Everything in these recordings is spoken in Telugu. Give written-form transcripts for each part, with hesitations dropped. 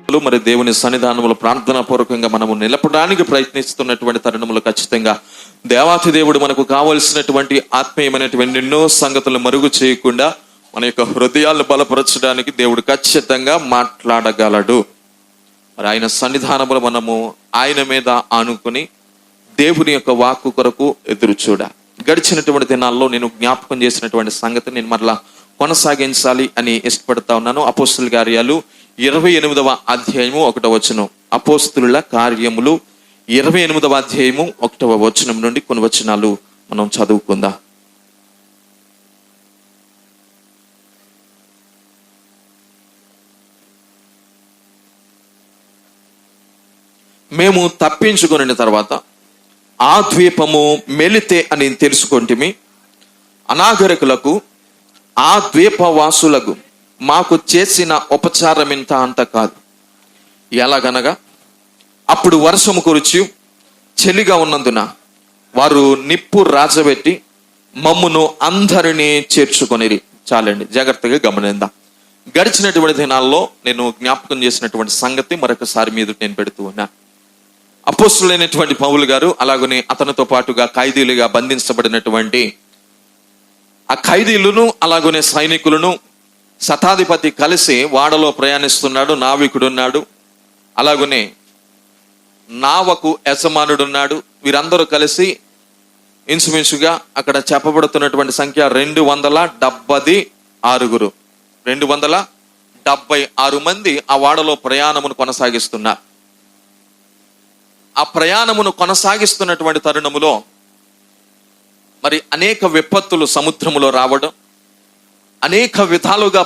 మరి దేవుని సన్నిధానములో ప్రార్థనా పూర్వకంగా మనము నిలపడానికి ప్రయత్నిస్తున్నటువంటి తరుణములు ఖచ్చితంగా దేవాతి దేవుడు మనకు కావలసినటువంటి ఆత్మీయమైనటువంటి ఎన్నో సంగతులు మరుగు చేయకుండా మన యొక్క హృదయాలను బలపరచడానికి దేవుడు ఖచ్చితంగా మాట్లాడగలడు. మరి ఆయన సన్నిధానములు మనము ఆయన మీద ఆనుకుని దేవుని యొక్క వాక్కు కొరకు ఎదురు చూడ. గడిచినటువంటి దినాల్లో నేను జ్ఞాపకం చేసినటువంటి సంగతి నేను మరలా కొనసాగించాలి అని ఇష్టపడతా ఉన్నాను. అపోస్తుల కార్యాలు 28వ అధ్యాయము 1వ వచనం. అపోస్తుల కార్యములు 28వ అధ్యాయము 1వ వచనం నుండి కొన్ని వచనాలు మనం చదువుకుందాం. మేము తప్పించుకుని తర్వాత ఆ ద్వీపము మెలితే అని తెలుసుకొంటిమి. అనాగరికులకు ఆ ద్వీపవాసులకు మాకు చేసిన ఉపచారం ఇంత అంత కాదు. ఎలాగనగా అప్పుడు వర్షము కురిచి చలిగా ఉన్నందున వారు నిప్పు రాజబెట్టి మమ్మును అందరినీ చేర్చుకొనిరి. చాలండి, జాగ్రత్తగా గమనిద్దాం. గడిచినటువంటి దినాల్లో నేను జ్ఞాపకం చేసినటువంటి సంగతి మరొకసారి మీద నేను పెడుతూ ఉన్నా. అపోస్తులైనటువంటి పౌలు గారు అలాగనే అతనితో పాటుగా ఖైదీలుగా బంధించబడినటువంటి ఆ ఖైదీలను అలాగనే సైనికులను శతాధిపతి కలిసి వాడలో ప్రయాణిస్తున్నాడు. నావికుడున్నాడు, అలాగనే నావకు యజమానుడున్నాడు. వీరందరూ కలిసి ఇన్సుమిన్సుగా అక్కడ చెప్పబడుతున్నటువంటి సంఖ్య 276. 276 మంది ఆ వాడలో ప్రయాణమును కొనసాగిస్తున్నారు. ఆ ప్రయాణమును కొనసాగిస్తున్నటువంటి తరుణములో మరి అనేక విపత్తులు సముద్రములో రావడం, అనేక విధాలుగా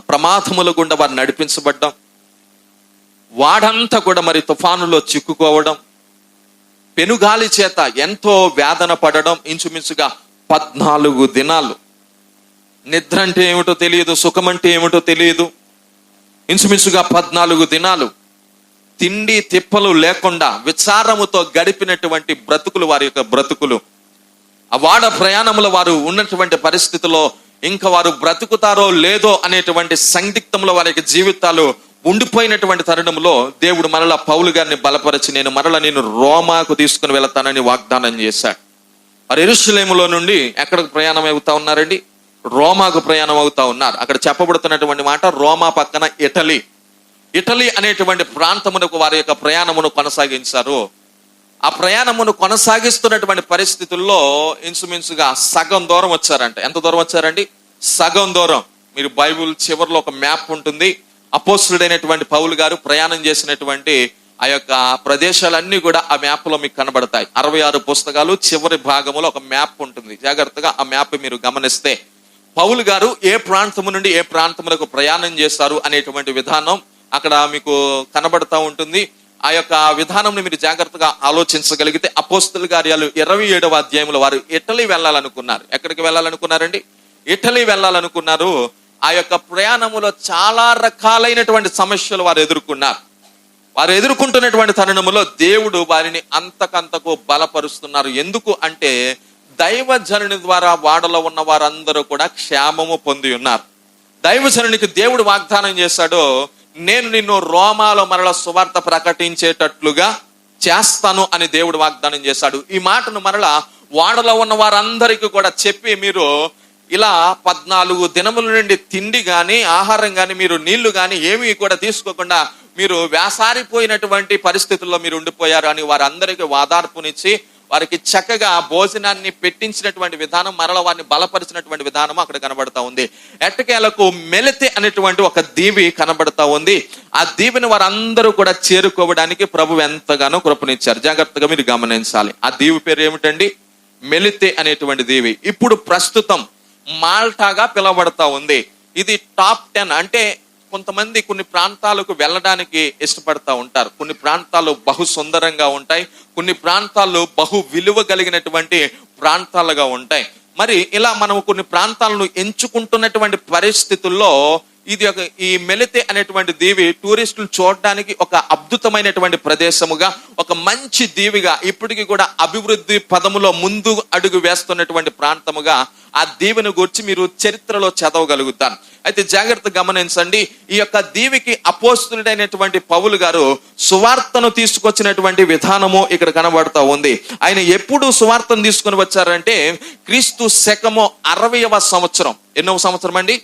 ప్రమాదముల గుండా వారు నడిపించబడ్డం, వాడంతా కూడా మరి తుఫానులో చిక్కుకోవడం, పెనుగాలి చేత ఎంతో వేదన పడడం. ఇంచుమించుగా 14 దినాలు నిద్ర అంటే ఏమిటో తెలియదు, సుఖం అంటే ఏమిటో తెలియదు. ఇంచుమించుగా 14 దినాలు తిండి తిప్పలు లేకుండా విచారముతో గడిపినటువంటి బ్రతుకులు వారి యొక్క బ్రతుకులు. ఆ వాడ ప్రయాణంలో వారు ఉన్నటువంటి పరిస్థితిలో ఇంకా వారు బ్రతుకుతారో లేదో అనేటువంటి సందిగ్ధంలో వారి యొక్క జీవితాలు ఉండిపోయినటువంటి తరుణంలో దేవుడు మరలా పౌలు గారిని బలపరిచి నేను రోమాకు తీసుకుని వెళతానని వాగ్దానం చేశాడు. వారు యెరూషలేములో నుండి ఎక్కడికి ప్రయాణం అవుతా ఉన్నారండి? రోమాకు ప్రయాణం అవుతా ఉన్నారు. అక్కడ చెప్పబడుతున్నటువంటి మాట రోమా పక్కన ఇటలీ అనేటువంటి ప్రాంతమునకు వారి యొక్క ప్రయాణమును కొనసాగించారు. ఆ ప్రయాణమును కొనసాగిస్తున్నటువంటి పరిస్థితుల్లో ఇంచుమించుగా సగం దూరం వచ్చారంట. ఎంత దూరం వచ్చారండి? సగం దూరం. మీరు బైబిల్ చివరిలో ఒక మ్యాప్ ఉంటుంది. అపోస్తులుడైనటువంటి పౌలు గారు ప్రయాణం చేసినటువంటి ఆ యొక్క ప్రదేశాలన్నీ కూడా ఆ మ్యాప్ లో మీకు కనబడతాయి. 66 పుస్తకాలు చివరి భాగంలో ఒక మ్యాప్ ఉంటుంది. జాగ్రత్తగా ఆ మ్యాప్ మీరు గమనిస్తే పౌలు గారు ఏ ప్రాంతము నుండి ఏ ప్రాంతములకు ప్రయాణం చేస్తారు అనేటువంటి విధానం అక్కడ మీకు కనబడతా ఉంటుంది. ఆ యొక్క విధానంని మీరు జాగ్రత్తగా ఆలోచించగలిగితే అపోస్తుల కార్యాలు 27వ అధ్యాయంలో వారు ఇటలీ వెళ్ళాలనుకున్నారు. ఎక్కడికి వెళ్ళాలనుకున్నారండి? ఇటలీ వెళ్ళాలనుకున్నారు. ఆ యొక్క ప్రయాణములో చాలా రకాలైనటువంటి సమస్యలు వారు ఎదుర్కొన్నారు. వారు ఎదుర్కొంటున్నటువంటి తరుణములో దేవుడు వారిని అంతకంతకు బలపరుస్తున్నారు. ఎందుకు అంటే దైవజనుని ద్వారా వాడలో ఉన్న వారందరూ కూడా క్షేమము పొంది ఉన్నారు. దైవజనునికి దేవుడు వాగ్దానం చేశాడు, నేను నిన్ను రోమాలో మరల సువార్త ప్రకటించేటట్లుగా చేస్తాను అని దేవుడు వాగ్దానం చేశాడు. ఈ మాటను మరలా వాడలో ఉన్న వారందరికీ కూడా చెప్పి మీరు ఇలా 14 దినముల నుండి తిండి గాని ఆహారం గాని మీరు నీళ్లు గాని ఏమీ కూడా తీసుకోకుండా మీరు వేసారిపోయినటువంటి పరిస్థితుల్లో మీరు ఉండిపోయారు అని వారందరికీ వాదార్పునిచ్చి వారికి చక్కగా భోజనాన్ని పెట్టించినటువంటి విధానం, మరల వారిని బలపరిచినటువంటి విధానం అక్కడ కనబడతా ఉంది. ఎట్టకేలకు మెలితే అనేటువంటి ఒక దీవి కనబడతా ఉంది. ఆ దీవిని వారందరూ కూడా చేరుకోవడానికి ప్రభు ఎంతగానో కృపనిచ్చారు. జాగ్రత్తగా మీరు గమనించాలి. ఆ దీవి పేరు ఏమిటండి? మెలితే అనేటువంటి దీవి. ఇప్పుడు ప్రస్తుతం మాల్టాగా పిలువబడతా ఉంది. ఇది టాప్ 10 అంటే కొంతమంది కొన్ని ప్రాంతాలకు వెళ్ళడానికి ఇష్టపడతా ఉంటారు. కొన్ని ప్రాంతాలు బహు సుందరంగా ఉంటాయి, కొన్ని ప్రాంతాలు బహు విలువ కలిగినటువంటి ప్రాంతాలుగా ఉంటాయి. మరి ఇలా మనం కొన్ని ప్రాంతాలను ఎంచుకుంటున్నటువంటి పరిస్థితుల్లో ఇది ఈ మెలితే అనేటువంటి దీవి టూరిస్టులు చూడడానికి ఒక అద్భుతమైనటువంటి ప్రదేశముగా, ఒక మంచి దీవిగా, ఇప్పటికీ కూడా అభివృద్ధి పదములో ముందు అడుగు వేస్తున్నటువంటి ప్రాంతముగా ఆ దీవిని గురించి మీరు చరిత్రలో చదవగలుగుతారు. అయితే జాగ్రత్త గమనించండి, ఈ యొక్క దీవికి అపోస్తులుడైనటువంటి పౌలు గారు సువార్తను తీసుకొచ్చినటువంటి విధానము ఇక్కడ కనబడతా ఉంది. ఆయన ఎప్పుడు సువార్తను తీసుకొని వచ్చారంటే క్రీస్తు శకము 60వ సంవత్సరం. ఎన్నో సంవత్సరం అండి?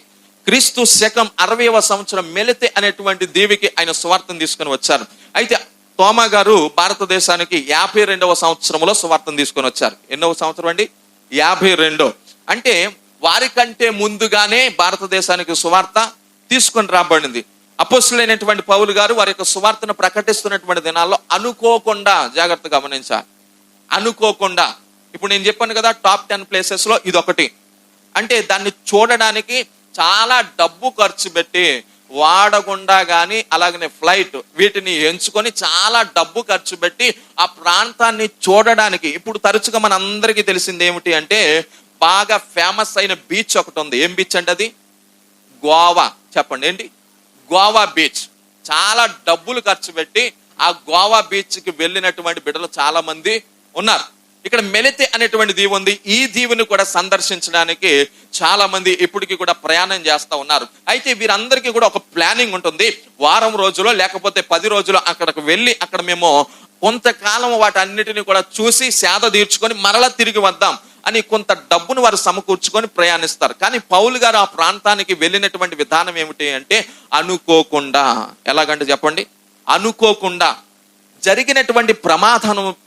క్రీస్తు శకం 60వ సంవత్సరం మెలితే అనేటువంటి దీవికి ఆయన సువార్తను తీసుకొని వచ్చారు. అయితే తోమా గారు భారతదేశానికి 52వ సంవత్సరంలో సువార్తను తీసుకొని వచ్చారు. ఎన్నో సంవత్సరం అండి? 52. అంటే వారికంటే ముందుగానే భారతదేశానికి సువార్త తీసుకొని రాబడింది. అపోస్తులైనటువంటి పౌలు గారు వారి యొక్క సువార్తను ప్రకటిస్తున్నటువంటి దినాల్లో అనుకోకుండా, జాగ్రత్త గమనించాలి, అనుకోకుండా, ఇప్పుడు నేను చెప్పాను కదా టాప్ 10 ప్లేసెస్ లో ఇదొకటి. అంటే దాన్ని చూడడానికి చాలా డబ్బు ఖర్చు పెట్టి వాడకుండా కానీ అలాగనే ఫ్లైట్ వీటిని ఎంచుకొని చాలా డబ్బు ఖర్చు పెట్టి ఆ ప్రాంతాన్ని చూడడానికి. ఇప్పుడు తరచుగా మన అందరికీ తెలిసింది ఏమిటి అంటే బాగా ఫేమస్ అయిన బీచ్ ఒకటి ఉంది. ఏం బీచ్ అంటే అది? గోవా. చెప్పండి, ఏంటి? గోవా బీచ్. చాలా డబ్బులు ఖర్చు పెట్టి ఆ గోవా బీచ్ కి వెళ్ళినటువంటి బిడ్డలు చాలా మంది ఉన్నారు. ఇక్కడ మెలితే అనేటువంటి దీవి ఉంది. ఈ దీవిని కూడా సందర్శించడానికి చాలా మంది ఇప్పటికీ కూడా ప్రయాణం చేస్తా ఉన్నారు. అయితే వీరందరికీ కూడా ఒక ప్లానింగ్ ఉంటుంది. వారం రోజులో లేకపోతే 10 రోజులు అక్కడికి వెళ్ళి అక్కడ మేము కొంతకాలం వాటన్నిటిని కూడా చూసి సేద తీర్చుకొని మరలా తిరిగి వద్దాం అని కొంత డబ్బును వారు సమకూర్చుకొని ప్రయాణిస్తారు. కానీ పౌలు గారు ఆ ప్రాంతానికి వెళ్ళినటువంటి విధానం ఏమిటి అంటే అనుకోకుండా. ఎలాగంటే చెప్పండి, అనుకోకుండా జరిగినటువంటి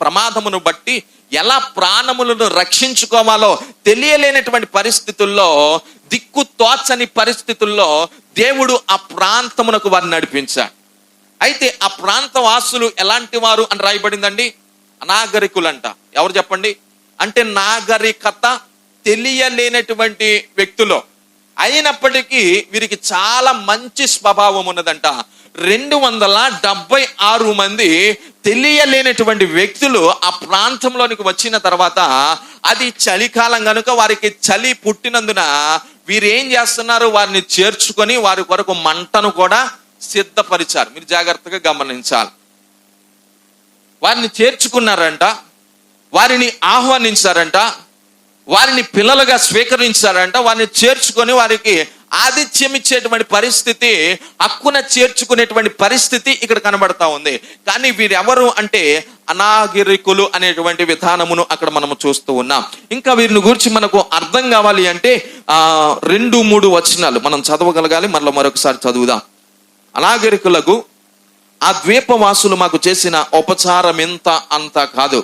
ప్రమాదమును బట్టి ఎలా ప్రాణములను రక్షించుకోవాలో తెలియలేనటువంటి పరిస్థితుల్లో, దిక్కు తోచని పరిస్థితుల్లో దేవుడు ఆ ప్రాంతమునకు వారిని నడిపించాడు. అయితే ఆ ప్రాంత వాసులు ఎలాంటి వారు అని రాయబడిందండి? అనాగరికులంట. ఎవరు చెప్పండి? అంటే నాగరికత తెలియలేనటువంటి వ్యక్తులు. అయినప్పటికీ వీరికి చాలా మంచి స్వభావం ఉన్నదంట. 276 మంది తెలియలేనటువంటి వ్యక్తులు ఆ ప్రాంతంలోనికి వచ్చిన తర్వాత, అది చలికాలం కనుక వారికి చలి పుట్టినందున వీరేం చేస్తున్నారు, వారిని చేర్చుకొని వారి కొరకు మంటను కూడా సిద్ధపరిచారు. మీరు జాగ్రత్తగా గమనించాలి. వారిని చేర్చుకున్నారంట, వారిని ఆహ్వానించారంట, వారిని పిల్లలుగా స్వీకరించారంట, వారిని చేర్చుకొని వారికి ఆతిథ్యం ఇచ్చేటువంటి పరిస్థితి, హక్కున చేర్చుకునేటువంటి పరిస్థితి ఇక్కడ కనబడతా ఉంది. కానీ వీరెవరు అంటే అనాగరికులు అనేటువంటి విధానమును అక్కడ మనము చూస్తూ ఉన్నాం. ఇంకా వీరిని గురించి మనకు అర్థం కావాలి అంటే 2-3 వచనాలు మనం చదవగలగాలి. మరొకసారి చదువుదాం. అనాగరికులకు ఆ ద్వీపవాసులు మాకు చేసిన ఉపచారం ఇంత అంత కాదు.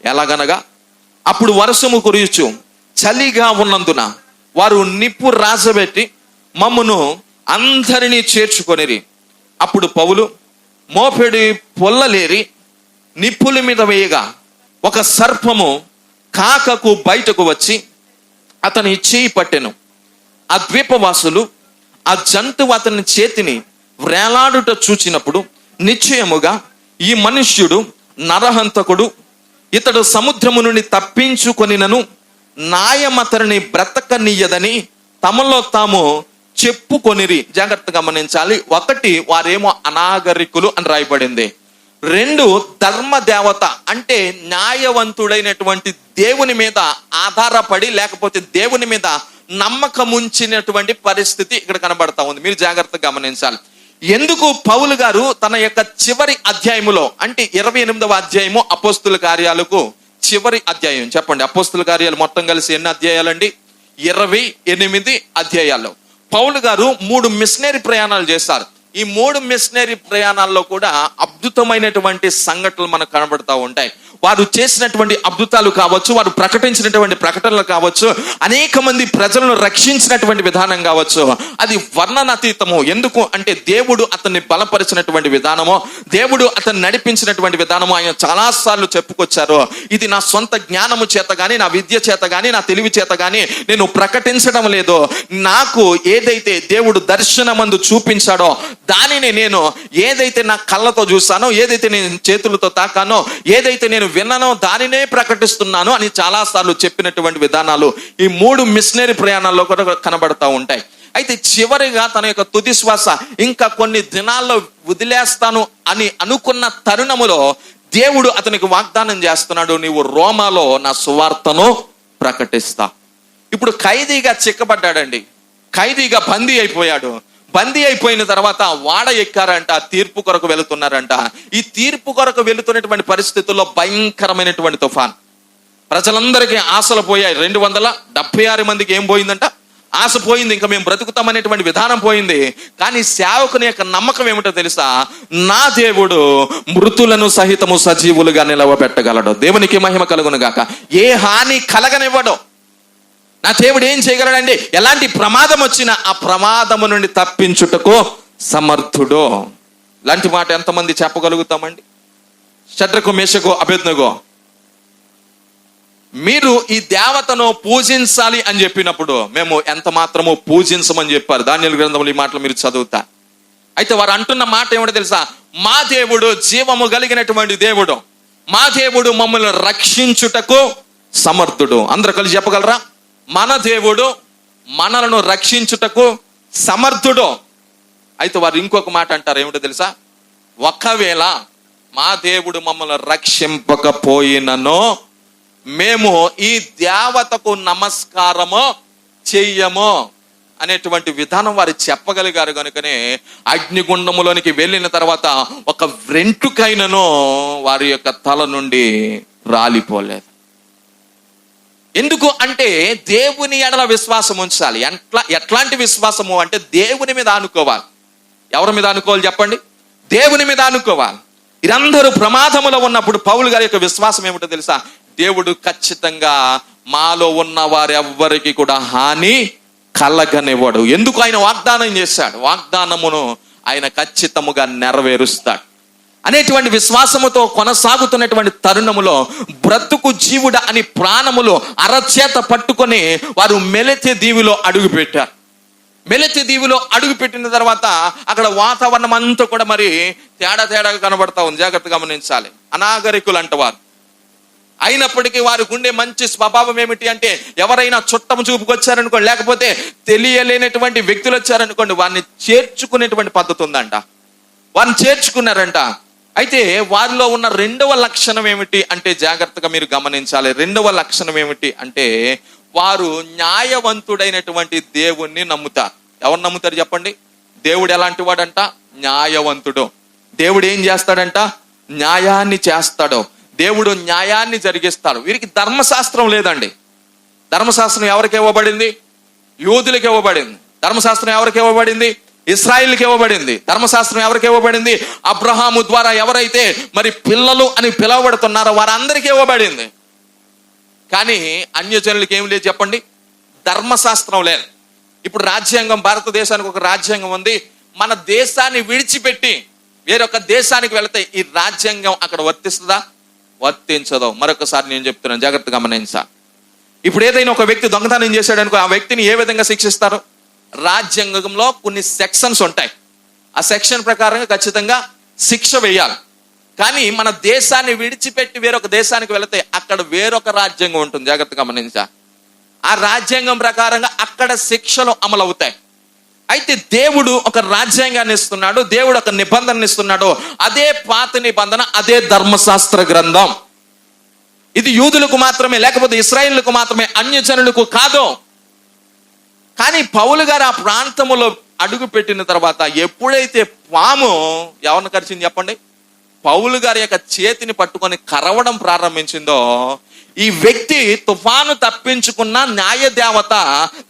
ఎలాగనగా అప్పుడు వర్షము కురియుచు చలిగా ఉన్నందున వారు నిప్పు రాజబెట్టి మమ్మును అందరినీ చేర్చుకొనిరి. అప్పుడు పౌలు మోపెడి పొల్లలేరి నిప్పుల మీద వేయగా ఒక సర్పము కాకకు బయటకు వచ్చి అతని చేయి పట్టెను. ఆ ద్వీపవాసులు ఆ జంతువు అతని చేతిని వ్రేలాడుట చూచినప్పుడు నిశ్చయముగా ఈ మనుష్యుడు నరహంతకుడు, ఇతడు సముద్రము నుండి తప్పించుకొనినను నాయమతరిని బ్రతకనీయదని తమలో తాము చెప్పుకొనిరి. జాగ్రత్త గమనించాలి. 1, వారేమో అనాగరికులు అని రాయబడింది. 2, ధర్మదేవత అంటే న్యాయవంతుడైనటువంటి దేవుని మీద ఆధారపడి లేకపోతే దేవుని మీద నమ్మకం ఉంచినటువంటి పరిస్థితి ఇక్కడ కనబడతా ఉంది. మీరు జాగ్రత్తగా గమనించాలి. ఎందుకు పౌలు గారు తన యొక్క చివరి అధ్యాయములో అంటే 28వ అధ్యాయము అపోస్తుల కార్యాలకు చివరి అధ్యాయం. చెప్పండి, అపోస్తుల కార్యాలు మొత్తం కలిసి ఎన్ని అధ్యాయాలండి? 28 అధ్యాయాలు. పౌలు గారు 3 మిషనరీ ప్రయాణాలు చేశారు. ఈ 3 మిషనరీ ప్రయాణాల్లో కూడా అద్భుతమైనటువంటి సంఘటనలు మనకు కనబడతా ఉంటాయి. వారు చేసినటువంటి అద్భుతాలు కావచ్చు, వారు ప్రకటించినటువంటి ప్రకటనలు కావచ్చు, అనేక మంది ప్రజలను రక్షించినటువంటి విధానం కావచ్చు, అది వర్ణనాతీతము. ఎందుకు అంటే దేవుడు అతన్ని బలపరిచినటువంటి విధానము, దేవుడు అతన్ని నడిపించినటువంటి విధానము ఆయన చాలాసార్లు చెప్పుకొచ్చారు. ఇది నా సొంత జ్ఞానము చేత గాని, నా విద్య చేత గాని, నా తెలివి చేత గాని నేను ప్రకటించడం లేదు. నాకు ఏదైతే దేవుడు దర్శనమందు చూపించాడో దానిని నేను ఏదైతే నా కళ్ళతో చూసానో, ఏదైతే నేను చేతులతో తాకానో, ఏదైతే నేను విన్నానో దానినే ప్రకటిస్తున్నాను అని చాలా సార్లు చెప్పినటువంటి విధానాలు ఈ 3 మిషనరీ ప్రయాణాల్లో కూడా కనబడతా ఉంటాయి. అయితే చివరిగా తన యొక్క తుది శ్వాస ఇంకా కొన్ని దినాల్లో వదిలేస్తాను అని అనుకున్న తరుణములో దేవుడు అతనికి వాగ్దానం చేస్తున్నాడు, నీవు రోమాలో నా సువార్తను ప్రకటిస్తా. ఇప్పుడు ఖైదీగా చిక్కబడ్డాడండి, ఖైదీగా బందీ అయిపోయాడు. బందీ అయిపోయిన తర్వాత వాడ ఎక్కారంట, తీర్పు కొరకు వెళుతున్నారంట. ఈ తీర్పు కొరకు వెళుతున్నటువంటి పరిస్థితుల్లో భయంకరమైనటువంటి తుఫాన్, ప్రజలందరికీ ఆశలు పోయాయి. 276 మందికి ఏం పోయిందంట? ఆశ పోయింది. ఇంకా మేము బ్రతుకుతామనేటువంటి విధానం పోయింది. కానీ సేవకుని యొక్క నమ్మకం ఏమిటో తెలుసా? నా దేవుడు మృతులను సహితము సజీవులుగా నిలవబెట్టగలడు. దేవునికి మహిమ కలుగును గాక. ఏ హాని కలగనివ్వడు. నా దేవుడు ఏం చేయగలడండి? ఎలాంటి ప్రమాదం వచ్చినా ఆ ప్రమాదము నుండి తప్పించుటకు సమర్థుడు. ఇలాంటి మాట ఎంతమంది చెప్పగలుగుతామండి? షడ్రకు, మేషకు, అబేద్నెగో, మీరు ఈ దేవతను పూజించాలి అని చెప్పినప్పుడు మేము ఎంత మాత్రమో పూజించమని చెప్పారు. దానియేలు గ్రంథంలో ఈ మాటలు మీరు చదువుతా. అయితే వారు అంటున్న మాట ఏమిటో తెలుసా? మా దేవుడు జీవము కలిగినటువంటి దేవుడు, మా దేవుడు మమ్మల్ని రక్షించుటకు సమర్థుడు. అందరూ కలిసి చెప్పగలరా? మన దేవుడు మనలను రక్షించుటకు సమర్థుడు. అయితే వారు ఇంకొక మాట అంటారు, ఏమిటో తెలుసా? ఒకవేళ మా దేవుడు మమ్మల్ని రక్షింపకపోయినను మేము ఈ దేవతకు నమస్కారము చెయ్యము అనేటువంటి విధానం వారు చెప్పగలిగారు. కనుకనే అగ్నిగుండములోనికి వెళ్ళిన తర్వాత ఒక వెంట్రుకైనను వారి యొక్క తల నుండి రాలిపోలేదు. ఎందుకు అంటే దేవుని ఎడల విశ్వాసం ఉంచాలి. ఎట్లాంటి విశ్వాసము అంటే దేవుని మీద ఆనుకోవాలి. ఎవరి మీద ఆనుకోవాలి చెప్పండి? దేవుని మీద ఆనుకోవాలి. ఇదందరూ ప్రమాదములో ఉన్నప్పుడు పౌలు గారి యొక్క విశ్వాసం ఏమిటో తెలుసా? దేవుడు ఖచ్చితంగా మాలో ఉన్న వారెవ్వరికి కూడా హాని కలగనివ్వడు. ఎందుకు? ఆయన వాగ్దానం చేశాడు, వాగ్దానమును ఆయన ఖచ్చితముగా నెరవేరుస్తాడు అనేటువంటి విశ్వాసముతో కొనసాగుతున్నటువంటి తరుణములో బ్రతుకు జీవుడ అని ప్రాణములో అరచేత పట్టుకొని వారు మెలెతె దీవిలో అడుగు పెట్టారు. మెలెతె దీవిలో అడుగు పెట్టిన తర్వాత అక్కడ వాతావరణం అంతా కూడా మరి తేడాగా కనబడతా ఉంది. జాగ్రత్తగా గమనించాలి. అనాగరికులు అంటవారు. అయినప్పటికీ వారికి ఉండే మంచి స్వభావం ఏమిటి అంటే, ఎవరైనా చుట్టము చూపుకొచ్చారనుకోండి, లేకపోతే తెలియలేనటువంటి వ్యక్తులు వచ్చారనుకోండి, వారిని చేర్చుకునేటువంటి పద్ధతి ఉందంట. వారిని చేర్చుకున్నారంట. అయితే వారిలో ఉన్న రెండవ లక్షణం ఏమిటి అంటే, జాగ్రత్తగా మీరు గమనించాలి. రెండవ లక్షణం ఏమిటి అంటే, వారు న్యాయవంతుడైనటువంటి దేవుణ్ణి నమ్ముతారు. ఎవరు నమ్ముతారు చెప్పండి? దేవుడు ఎలాంటి వాడంట? న్యాయవంతుడు. దేవుడు ఏం చేస్తాడంట? న్యాయాన్ని చేస్తాడు. దేవుడు న్యాయాన్ని జరిగిస్తాడు. వీరికి ధర్మశాస్త్రం లేదండి. ధర్మశాస్త్రం ఎవరికి ఇవ్వబడింది? యూదులకు ఇవ్వబడింది. ధర్మశాస్త్రం ఎవరికి ఇవ్వబడింది? ఇశ్రాయేలుకి ఇవ్వబడింది. ధర్మశాస్త్రం ఎవరికి ఇవ్వబడింది? అబ్రహాము ద్వారా ఎవరైతే మరి పిల్లలు అని పిలువబడుతున్నారో వారందరికీ ఇవ్వబడింది. కానీ అన్యజనులకి ఏం లేదు చెప్పండి? ధర్మశాస్త్రం లేదు. ఇప్పుడు రాజ్యాంగం, భారతదేశానికి ఒక రాజ్యాంగం ఉంది. మన దేశాన్ని విడిచిపెట్టి వేరొక దేశానికి వెళితే ఈ రాజ్యాంగం అక్కడ వర్తిస్తుందా? వర్తించదు. మరొకసారి నేను చెప్తున్నాను, జాగ్రత్తగా గమనించాలి. ఇప్పుడు ఏదైనా ఒక వ్యక్తి దొంగతనం చేశాడు అనుకో, ఆ వ్యక్తిని ఏ విధంగా శిక్షిస్తారు? రాజ్యాంగంలో కొన్ని సెక్షన్స్ ఉంటాయి. ఆ సెక్షన్ ప్రకారంగా ఖచ్చితంగా శిక్ష వేయాలి. కానీ మన దేశాన్ని విడిచిపెట్టి వేరొక దేశానికి వెళితే అక్కడ వేరొక రాజ్యాంగం ఉంటుంది. జాగ్రత్తగా గమనించాలి. ఆ రాజ్యాంగం ప్రకారంగా అక్కడ శిక్షలు అమలు అవుతాయి. అయితే దేవుడు ఒక రాజ్యాంగాన్ని ఇస్తున్నాడు, దేవుడు ఒక నిబంధన ఇస్తున్నాడు. అదే పాత నిబంధన, అదే ధర్మశాస్త్ర గ్రంథం. ఇది యూదులకు మాత్రమే, లేకపోతే ఇశ్రాయేలుకు మాత్రమే, అన్యజనులకు కాదు. కానీ పౌలు గారు ఆ ప్రాంతములో అడుగు పెట్టిన తర్వాత ఎప్పుడైతే పాము ఎవరిని కరిచింది చెప్పండి? పౌలు గారి యొక్క చేతిని పట్టుకొని కరవడం ప్రారంభించిందో, ఈ వ్యక్తి తుఫాను తప్పించుకున్న న్యాయ దేవత,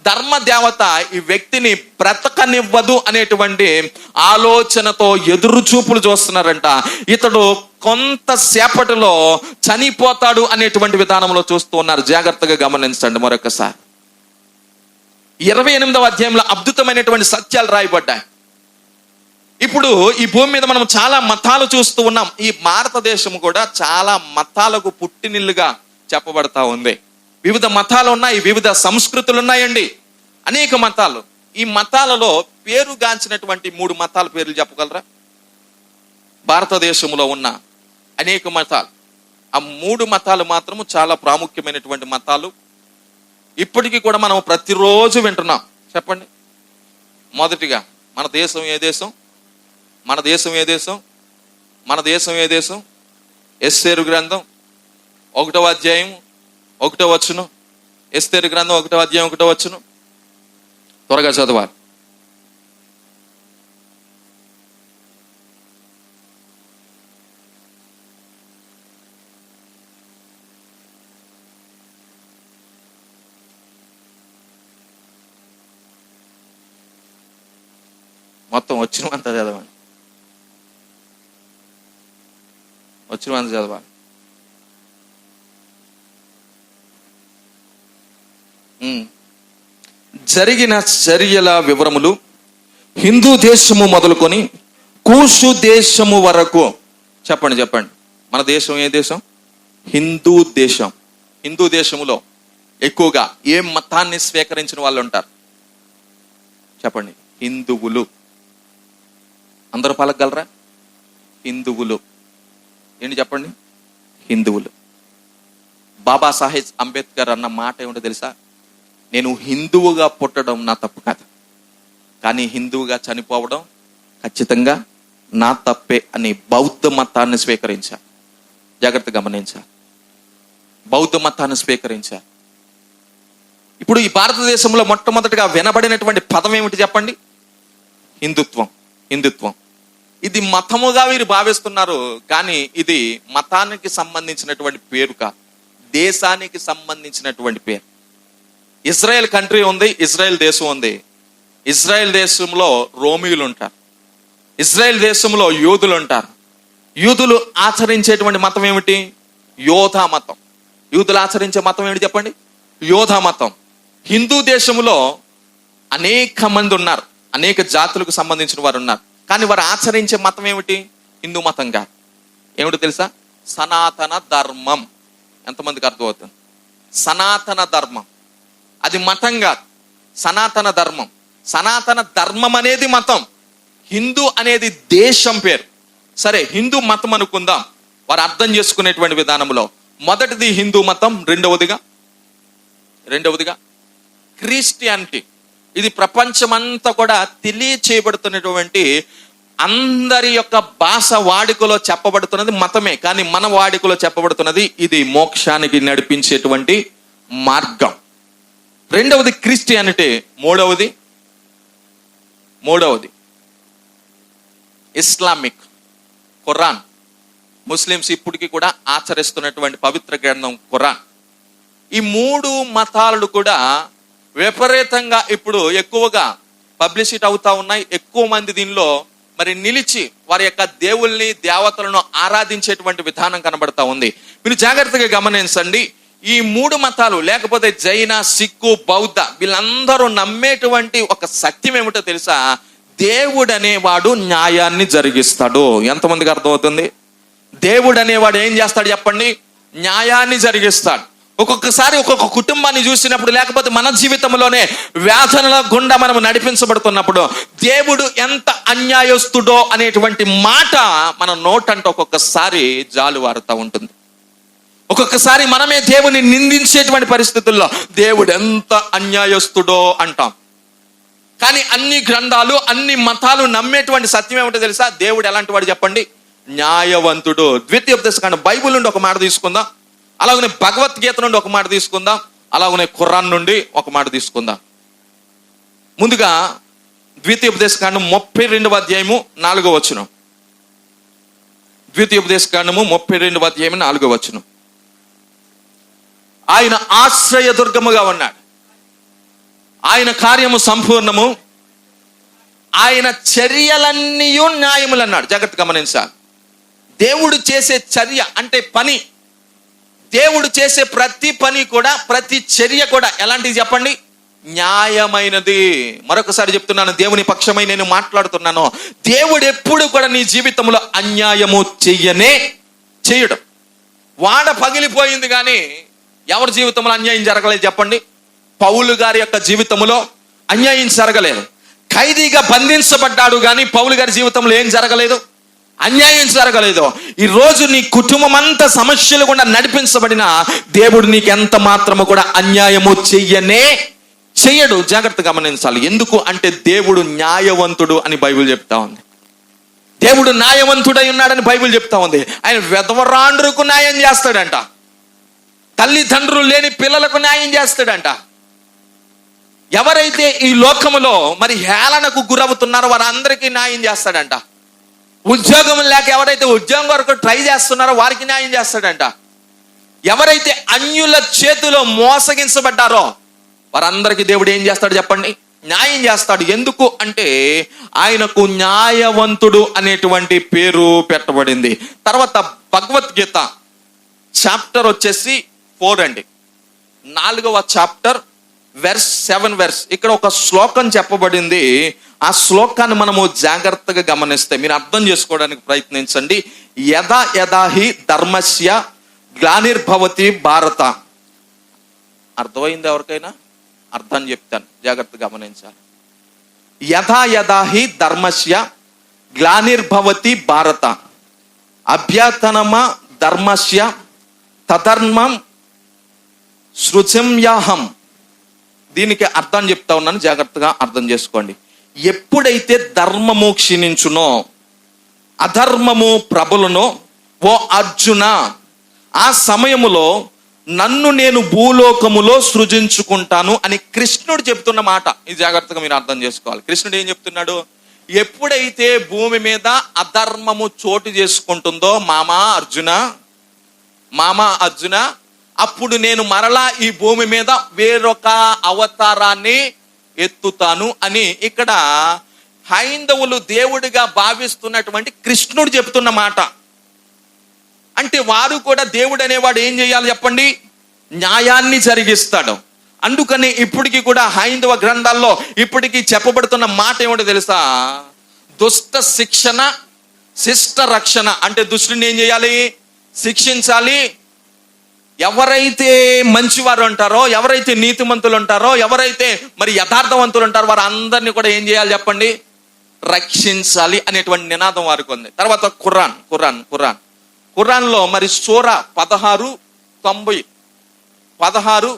ధర్మ దేవత ఈ వ్యక్తిని బ్రతకనివ్వదు అనేటువంటి ఆలోచనతో ఎదురు చూపులు చూస్తున్నారంట. ఇతడు కొంతసేపటిలో చనిపోతాడు అనేటువంటి విధానంలో చూస్తూ ఉన్నారు. జాగ్రత్తగా గమనించండి. మరొకసారి 28వ అధ్యాయంలో అద్భుతమైనటువంటి సత్యాలు రాయబడ్డాయి. ఇప్పుడు ఈ భూమి మీద మనం చాలా మతాలు చూస్తూ ఉన్నాం. ఈ భారతదేశం కూడా చాలా మతాలకు పుట్టినిల్లుగా చెప్పబడతా ఉంది. వివిధ మతాలు ఉన్నాయి, వివిధ సంస్కృతులు ఉన్నాయండి, అనేక మతాలు. ఈ మతాలలో పేరుగాంచినటువంటి 3 మతాల పేర్లు చెప్పగలరా? భారతదేశంలో ఉన్న అనేక మతాలు, ఆ 3 మతాలు మాత్రము చాలా ప్రాముఖ్యమైనటువంటి మతాలు. ఇప్పటికీ కూడా మనం ప్రతిరోజు వింటున్నాం. చెప్పండి, మొదటిగా మన దేశం ఏ దేశం? మన దేశం ఏ దేశం? మన దేశం ఏ దేశం? ఎస్తేరు గ్రంథం 1వ అధ్యాయం 1వ వచనం. ఎస్తేరు గ్రంథం 1వ అధ్యాయం 1వ వచనం. త్వరగా చదవాలి. మొత్తం వచ్చినవంతా చదవండి. వచ్చినవంతా చదవాలి. జరిగిన చర్యల వివరములు హిందూ దేశము మొదలుకొని కూషు దేశము వరకు. చెప్పండి. మన దేశం ఏ దేశం? హిందూ దేశం. హిందూ దేశములో ఎక్కువగా ఏ మతాన్ని స్వీకరించిన వాళ్ళు ఉంటారు? చెప్పండి. హిందువులు. అందరూ పలకగలరా? హిందువులు. ఏంటి చెప్పండి? హిందువులు. బాబాసాహెబ్ అంబేద్కర్ అన్న మాట ఏమిటో తెలుసా? నేను హిందువుగా పుట్టడం నా తప్పు కాదు, కానీ హిందువుగా చనిపోవడం ఖచ్చితంగా నా తప్పే అని బౌద్ధ మతాన్ని స్వీకరించా. జాగ్రత్తగా గమనించా. బౌద్ధ మతాన్ని స్వీకరించా. ఇప్పుడు ఈ భారతదేశంలో మొట్టమొదటిగా వినబడినటువంటి పదం ఏమిటి చెప్పండి? హిందుత్వం. హిందుత్వం ఇది మతముగా వీరు భావిస్తున్నారు, కానీ ఇది మతానికి సంబంధించినటువంటి పేరు కాదు, దేశానికి సంబంధించినటువంటి పేరు. ఇజ్రాయెల్ కంట్రీ ఉంది, ఇజ్రాయెల్ దేశం ఉంది. ఇజ్రాయెల్ దేశంలో రోమియులు ఉంటారు, ఇజ్రాయెల్ దేశంలో యూదులు ఉంటారు. యూదులు ఆచరించేటువంటి మతం ఏమిటి? యోధా మతం. యూదులు ఆచరించే మతం ఏమిటి చెప్పండి? యోధా మతం. హిందూ దేశంలో అనేక మంది ఉన్నారు, అనేక జాతులకు సంబంధించిన వారు ఉన్నారు, కానీ వారు ఆచరించే మతం ఏమిటి? హిందూ మతం కాదు. ఏమిటో తెలుసా? సనాతన ధర్మం. ఎంతమందికి అర్థమవుతుంది? సనాతన ధర్మం. అది మతం కాదు, సనాతన ధర్మం. సనాతన ధర్మం అనేది మతం, హిందూ అనేది దేశం పేరు. సరే, హిందూ మతం అనుకుందాం. వారు అర్థం చేసుకునేటువంటి విధానంలో మొదటిది హిందూ మతం, రెండవదిగా క్రిస్టియానిటీ. ఇది ప్రపంచమంతా కూడా తెలియచేయబడుతున్నటువంటి, అందరి యొక్క భాష వాడుకలో చెప్పబడుతున్నది మతమే, కానీ మన వాడుకలో చెప్పబడుతున్నది ఇది మోక్షానికి నడిపించేటువంటి మార్గం. రెండవది క్రిస్టియానిటీ. మూడవది ఇస్లామిక్, ఖురాన్. ముస్లిమ్స్ ఇప్పటికీ కూడా ఆచరిస్తున్నటువంటి పవిత్ర గ్రంథం ఖురాన్. ఈ మూడు మతాలు కూడా విపరీతంగా ఇప్పుడు ఎక్కువగా పబ్లిసిటీ అవుతా ఉన్నాయి. ఎక్కువ మంది దీనిలో మరి నిలిచి వారి యొక్క దేవుల్ని, దేవతలను ఆరాధించేటువంటి విధానం కనబడతా ఉంది. మీరు జాగ్రత్తగా గమనించండి. ఈ మూడు మతాలు, లేకపోతే జైన, సిక్కు, బౌద్ధ, వీళ్ళందరూ నమ్మేటువంటి ఒక సత్యం ఏమిటో తెలుసా? దేవుడు అనేవాడు న్యాయాన్ని జరిగిస్తాడు. ఎంతమందికి అర్థమవుతుంది? దేవుడు అనేవాడు ఏం చేస్తాడు చెప్పండి? న్యాయాన్ని జరిగిస్తాడు. ఒక్కొక్కసారి ఒక్కొక్క కుటుంబాన్ని చూసినప్పుడు, లేకపోతే మన జీవితంలోనే వ్యాధుల గుండా మనం నడిపించబడుతున్నప్పుడు దేవుడు ఎంత అన్యాయస్తుడో అనేటువంటి మాట మన నోటంటే ఒక్కొక్కసారి జాలువారుతూ ఉంటుంది. ఒక్కొక్కసారి మనమే దేవుని నిందించేటువంటి పరిస్థితుల్లో దేవుడు ఎంత అన్యాయస్తుడో అంటాం. కానీ అన్ని గ్రంథాలు, అన్ని మతాలు నమ్మేటువంటి సత్యం ఏమిటో తెలుసా? దేవుడు ఎలాంటి వాడు చెప్పండి? న్యాయవంతుడు. ద్వితీయోపదేశకాండం బైబిల్ నుండి ఒక మాట తీసుకుందాం, అలాగనే భగవద్గీత నుండి ఒక మాట తీసుకుందాం, అలాగనే ఖురాన్ నుండి ఒక మాట తీసుకుందాం. ముందుగా ద్వితీయోపదేశకాండం 32వ అధ్యాయము 4వ వచనం. ద్వితీయోపదేశకాండము 32వ అధ్యాయము 4వ వచనం. ఆయన ఆశ్రయ దుర్గముగా ఉన్నాడు, ఆయన కార్యము సంపూర్ణము, ఆయన చర్యలన్నీ న్యాయములు అన్నాడు. జాగ్రత్త గమనించాలి. దేవుడు చేసే చర్య అంటే పని, దేవుడు చేసే ప్రతి పని కూడా, ప్రతి చర్య కూడా ఎలాంటిది చెప్పండి? న్యాయమైనది. మరొకసారి చెప్తున్నాను, దేవుని పక్షమై నేను మాట్లాడుతున్నాను. దేవుడు ఎప్పుడు కూడా నీ జీవితంలో అన్యాయము చెయ్యడు. వాడ పగిలిపోయింది కానీ ఎవరి జీవితంలో అన్యాయం జరగలేదు చెప్పండి? పౌలు గారి యొక్క జీవితంలో అన్యాయం జరగలేదు. ఖైదీగా బంధించబడ్డాడు కానీ పౌలు గారి జీవితంలో ఏం జరగలేదు? అన్యాయం జరగలేదు. ఈ రోజు నీ కుటుంబం అంతా సమస్యలు కూడా నడిపించబడిన దేవుడు నీకు ఎంత మాత్రము కూడా అన్యాయము చెయ్యడు. జాగ్రత్త గమనించాలి. ఎందుకు అంటే దేవుడు న్యాయవంతుడు అని బైబిల్ చెప్తా ఉంది. దేవుడు న్యాయవంతుడై ఉన్నాడని బైబిల్ చెప్తా ఉంది. ఆయన వెధవరాండ్రుకు న్యాయం చేస్తాడంట. తల్లిదండ్రులు లేని పిల్లలకు న్యాయం చేస్తాడంట. ఎవరైతే ఈ లోకములో మరి హేళనకు గురవుతున్నారో వారందరికీ న్యాయం చేస్తాడంట. ఉద్యోగం లేక ఎవరైతే ఉద్యోగం వరకు ట్రై చేస్తున్నారో వారికి న్యాయం చేస్తాడంట. ఎవరైతే అన్యుల చేతిలో మోసగించబడ్డారో వారందరికీ దేవుడు ఏం చేస్తాడు చెప్పండి? న్యాయం చేస్తాడు. ఎందుకు అంటే ఆయనకు న్యాయవంతుడు అనేటువంటి పేరు పెట్టబడింది. తర్వాత భగవద్గీత చాప్టర్ వచ్చేసి 4 అండి, 4వ చాప్టర్ వెర్స్ 7 ఇక్కడ ఒక శ్లోకం చెప్పబడింది. ఆ శ్లోకాన్ని మనము జాగ్రత్తగా గమనిస్తే మీరు అర్థం చేసుకోవడానికి ప్రయత్నించండి. యదా యదాహి ధర్మస్య గ్లానిర్భవతి భారత. అర్థమైంది ఎవరికైనా? అర్థం చెప్తాను, జాగ్రత్తగా గమనించాలి. యథా యదాహి ధర్మస్య గ్లానిర్భవతి భారత అభ్యతనమ ధర్మస్య తధర్మం సృజంయాహం. దీనికి అర్థం చెప్తా ఉన్నాను, జాగ్రత్తగా అర్థం చేసుకోండి. ఎప్పుడైతే ధర్మము క్షీణించునో అధర్మము ప్రబలునో ఓ అర్జున, ఆ సమయములో నన్ను నేను భూలోకములో సృజించుకుంటాను అని కృష్ణుడు చెప్తున్న మాట. ఇది జాగ్రత్తగా మీరు అర్థం చేసుకోవాలి. కృష్ణుడు ఏం చెప్తున్నాడు? ఎప్పుడైతే భూమి మీద అధర్మము చోటు చేసుకుంటుందో మామా అర్జున, అప్పుడు నేను మరలా ఈ భూమి మీద వేరొక అవతారాన్ని ఎత్తుతాను అని ఇక్కడ హైందవులు దేవుడిగా భావిస్తున్నటువంటి కృష్ణుడు చెప్తున్న మాట. అంటే వారు కూడా దేవుడు అనేవాడు ఏం చేయాలి చెప్పండి? న్యాయాన్ని జరిగిస్తాడు. అందుకని ఇప్పటికీ కూడా హైందవ గ్రంథాల్లో ఇప్పటికీ చెప్పబడుతున్న మాట ఏమిటో తెలుసా? దుష్ట శిక్షణ శిష్ట రక్షణ. అంటే దుష్టుని ఏం చేయాలి? శిక్షించాలి. ఎవరైతే మంచివారు ఉంటారో, ఎవరైతే నీతిమంతులు ఉంటారో, ఎవరైతే మరి యథార్థవంతులు ఉంటారో వారు అందరినీ కూడా ఏం చేయాలి చెప్పండి? రక్షించాలి అనేటువంటి నినాదం వారికి ఉంది. తర్వాత ఖురాన్లో మరి సూర 16:90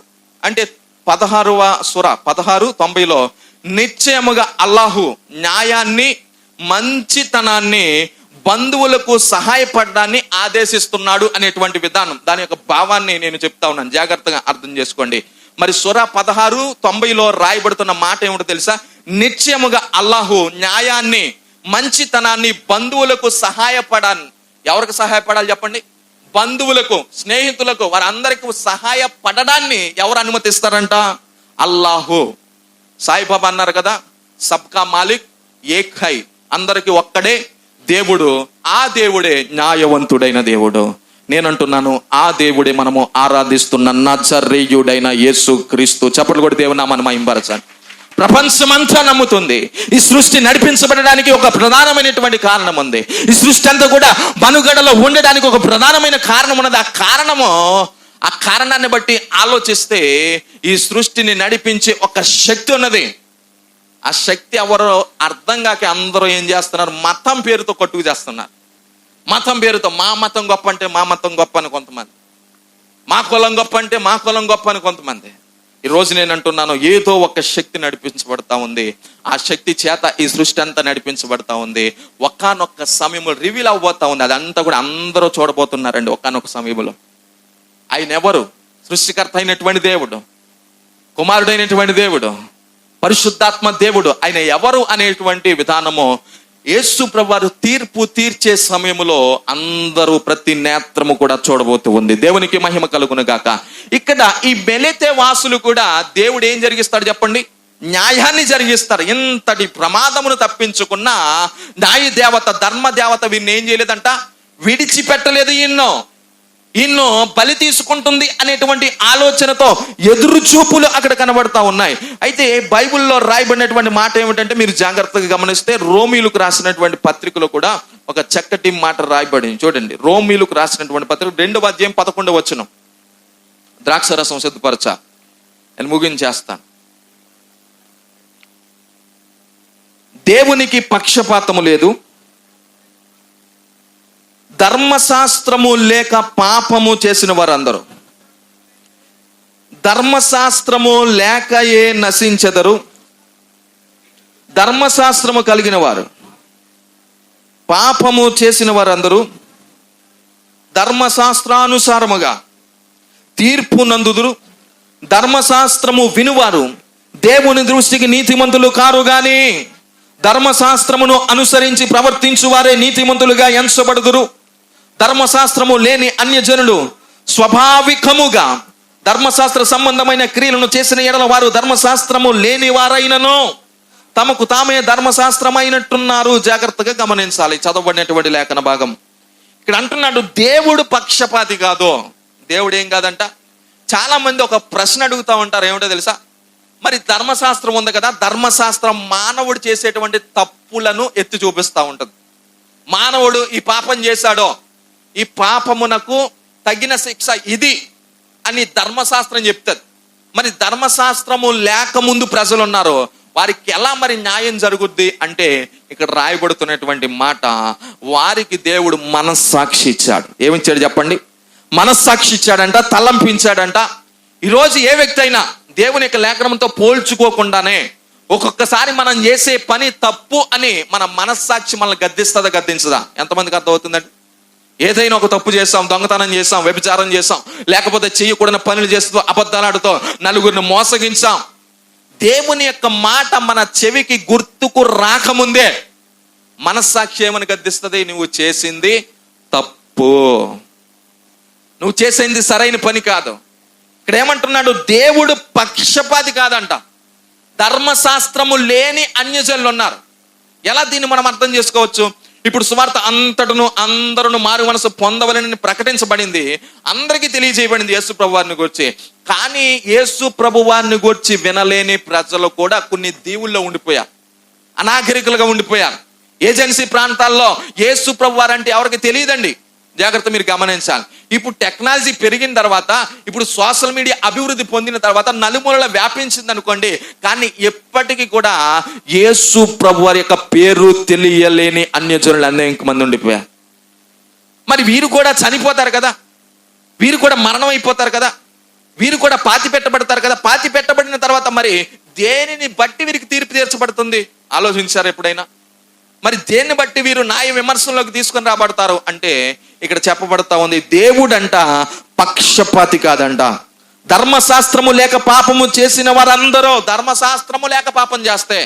అంటే 16వ సూర 16:90లో నిశ్చయముగా అల్లాహు న్యాయాన్ని మంచితనాన్ని బంధువులకు సహాయపడడాన్ని ఆదేశిస్తున్నాడు అనేటువంటి విధానం, దాని యొక్క భావాన్ని నేను చెప్తా ఉన్నాను, జాగ్రత్తగా అర్థం చేసుకోండి. మరి సూర 16:90లో రాయబడుతున్న మాట ఏమిటో తెలుసా? నిశ్చయముగా అల్లాహు న్యాయాన్ని మంచితనాన్ని బంధువులకు సహాయపడాలి. ఎవరికి సహాయపడాలి చెప్పండి? బంధువులకు, స్నేహితులకు, వారందరికీ సహాయపడడాన్ని ఎవరు అనుమతిస్తారంట? అల్లాహు. సాయిబాబా అన్నారు కదా, సబ్కా మాలిక్ ఏక్ హై, అందరికి ఒక్కడే దేవుడు. ఆ దేవుడే న్యాయవంతుడైన దేవుడు. నేనంటున్నాను, ఆ దేవుడే మనము ఆరాధిస్తున్న నజరేయుడైన యేసు క్రీస్తు. చప్పట్లు కొట్టి దేవుని నామాన్ని మహింపరచాలి. ప్రపంచమంతా నమ్ముతుంది. ఈ సృష్టి నడిపించబడడానికి ఒక ప్రధానమైనటువంటి కారణం ఉంది. ఈ సృష్టి అంతా కూడా మనుగడలో ఉండడానికి ఒక ప్రధానమైన కారణం ఉన్నది. ఆ కారణాన్ని బట్టి ఆలోచిస్తే ఈ సృష్టిని నడిపించే ఒక శక్తి ఉన్నది. ఆ శక్తి ఎవరో అర్థం కాక అందరూ ఏం చేస్తున్నారు? మతం పేరుతో కొట్టుకు చేస్తున్నారు. మతం పేరుతో మా మతం గొప్ప అంటే మా మతం గొప్ప అని కొంతమంది, మా కులం గొప్ప అంటే మా కులం గొప్ప అని కొంతమంది. ఈ రోజు నేను అంటున్నాను, ఏదో ఒక శక్తి నడిపించబడతా ఉంది. ఆ శక్తి చేత ఈ సృష్టి అంతా నడిపించబడతా ఉంది. ఒకానొక సమయంలో రివీల్ అవ్వబోతా ఉంది. అదంతా కూడా అందరూ చూడబోతున్నారండి. ఒకానొక సమయంలో ఆయన ఎవరు? సృష్టికర్త అయినటువంటి దేవుడు, కుమారుడైనటువంటి దేవుడు, పరిశుద్ధాత్మ దేవుడు. ఆయన ఎవరు అనేటువంటి విధానము యేసు ప్రభువారు తీర్పు తీర్చే సమయంలో అందరూ ప్రతి నేత్రము కూడా చూడబోతూ ఉంది. దేవునికి మహిమ కలుగును గాక. ఇక్కడ ఈ మెలితే వాసులు కూడా దేవుడు ఏం జరిగిస్తాడు చెప్పండి? న్యాయాన్ని జరిగిస్తారు. ఇంతటి ప్రమాదమును తప్పించుకున్న న్యాయ దేవత, ధర్మ దేవత వీరిని ఏం చేయలేదంట? విడిచిపెట్టలేదు. ఇన్నో బలి తీసుకుంటుంది అనేటువంటి ఆలోచనతో ఎదురు చూపులు అక్కడ కనబడతా ఉన్నాయి. అయితే బైబిల్లో రాయబడినటువంటి మాట ఏమిటంటే, మీరు జాగ్రత్తగా గమనిస్తే రోమీలకు రాసినటువంటి పత్రికలో కూడా ఒక చక్కటి మాట రాయబడింది. చూడండి, రోమీలకు రాసినటువంటి పత్రిక 2వ అధ్యాయం 11వ వచనం. ద్రాక్షరసం సిద్ధపరచా, నేను ముగించేస్తాను. దేవునికి పక్షపాతము లేదు, ధర్మశాస్త్రము లేక పాపము చేసిన వారందరూ ధర్మశాస్త్రము లేకయే నశించెదరు. ధర్మశాస్త్రము కలిగిన వారు, పాపము చేసిన వారందరూ ధర్మశాస్త్రానుసారముగా తీర్పు నందుదురు. ధర్మశాస్త్రము వినువారు దేవుని దృష్టికి నీతిమంతులు కారు గాని ధర్మశాస్త్రమును అనుసరించి ప్రవర్తించు వారే నీతిమంతులుగా ఎంచబడుదురు. ధర్మశాస్త్రము లేని అన్యజనులు స్వాభావికముగా ధర్మశాస్త్ర సంబంధమైన క్రియలను చేసిన ఎడల వారు ధర్మశాస్త్రము లేని వారైనను తమకు తామే ధర్మశాస్త్రమైనట్టున్నారు. జాగ్రత్తగా గమనించాలి చదవబడినటువంటి లేఖన భాగం. ఇక్కడ అంటున్నాడు దేవుడు పక్షపాతి కాదు. దేవుడు ఏం కాదంట. చాలా మంది ఒక ప్రశ్న అడుగుతా ఉంటారు, ఏమిటో తెలుసా? మరి ధర్మశాస్త్రం ఉంది కదా, ధర్మశాస్త్రం మానవుడు చేసేటువంటి తప్పులను ఎత్తి చూపిస్తూ ఉంటుంది. మానవుడు ఈ పాపం చేశాడో, ఈ పాపమునకు తగిన శిక్ష ఇది అని ధర్మశాస్త్రం చెప్తుంది. మరి ధర్మశాస్త్రము లేకముందు ప్రజలు ఉన్నారు, వారికి ఎలా మరి న్యాయం జరుగుద్ది అంటే ఇక్కడ రాయబడుతున్నటువంటి మాట, వారికి దేవుడు మనస్సాక్షి ఇచ్చాడు. ఏమిచ్చాడు చెప్పండి? మనస్సాక్షి ఇచ్చాడంట, తలంపించాడంట. ఈరోజు ఏ వ్యక్తి అయినా దేవుని యొక్క లేఖనంతో పోల్చుకోకుండానే ఒక్కొక్కసారి మనం చేసే పని తప్పు అని మన మనస్సాక్షి మనల్ని గద్దిస్తుందా గద్దించదా? ఎంతమందికి అర్థమవుతుందండి? ఏదైనా ఒక తప్పు చేస్తాం, దొంగతనం చేస్తాం, వ్యభిచారం చేస్తాం, లేకపోతే చేయకూడని పనులు చేస్తూ అబద్ధాలు ఆడుతూ నలుగురిని మోసగించాం. దేవుని యొక్క మాట మన చెవికి గుర్తుకు రాకముందే మనస్సాక్షి ఏమని గద్దిస్తుంది? నువ్వు చేసింది తప్పు, నువ్వు చేసింది సరైన పని కాదు. ఇక్కడ ఏమంటున్నాడు? దేవుడు పక్షపాతి కాదంట. ధర్మశాస్త్రము లేని అన్యజనులు ఉన్నారు. ఎలా దీన్ని మనం అర్థం చేసుకోవచ్చు? ఇప్పుడు సువార్త అంతటను అందరూ మారు మనసు పొందవలని ప్రకటించబడింది, అందరికీ తెలియజేయబడింది యేసు ప్రభు వారిని గురించి. కానీ యేసు ప్రభు వారిని గురించి వినలేని ప్రజలు కూడా కొన్ని దీవుల్లో ఉండిపోయారు, అనాగరికులుగా ఉండిపోయారు. ఏజెన్సీ ప్రాంతాల్లో యేసు ప్రభు వారు అంటే ఎవరికి తెలియదండి. జాగ్రత్త, మీరు గమనించాలి. ఇప్పుడు టెక్నాలజీ పెరిగిన తర్వాత, ఇప్పుడు సోషల్ మీడియా అభివృద్ధి పొందిన తర్వాత నలుమూలలా వ్యాపించింది అనుకోండి, కానీ ఎప్పటికీ కూడా యేసు ప్రభు వారి యొక్క పేరు తెలియలేని అన్యజనులు అనేక మంది ఉండిపోయారు. మరి వీరు కూడా చనిపోతారు కదా, వీరు కూడా మరణం అయిపోతారు కదా, వీరు కూడా పాతి పెట్టబడతారు కదా. పాతి పెట్టబడిన తర్వాత మరి దేనిని బట్టి వీరికి తీర్పు తీర్చబడుతుంది? ఆలోచించారు ఎప్పుడైనా? మరి దేన్ని బట్టి వీరు న్యాయ విమర్శల్లోకి తీసుకొని రాబడతారు అంటే ఇక్కడ చెప్పబడతా ఉంది, దేవుడంట పక్షపాతి కాదంట. ధర్మశాస్త్రము లేక పాపము చేసిన వారందరూ, ధర్మశాస్త్రము లేక పాపం చేస్తే,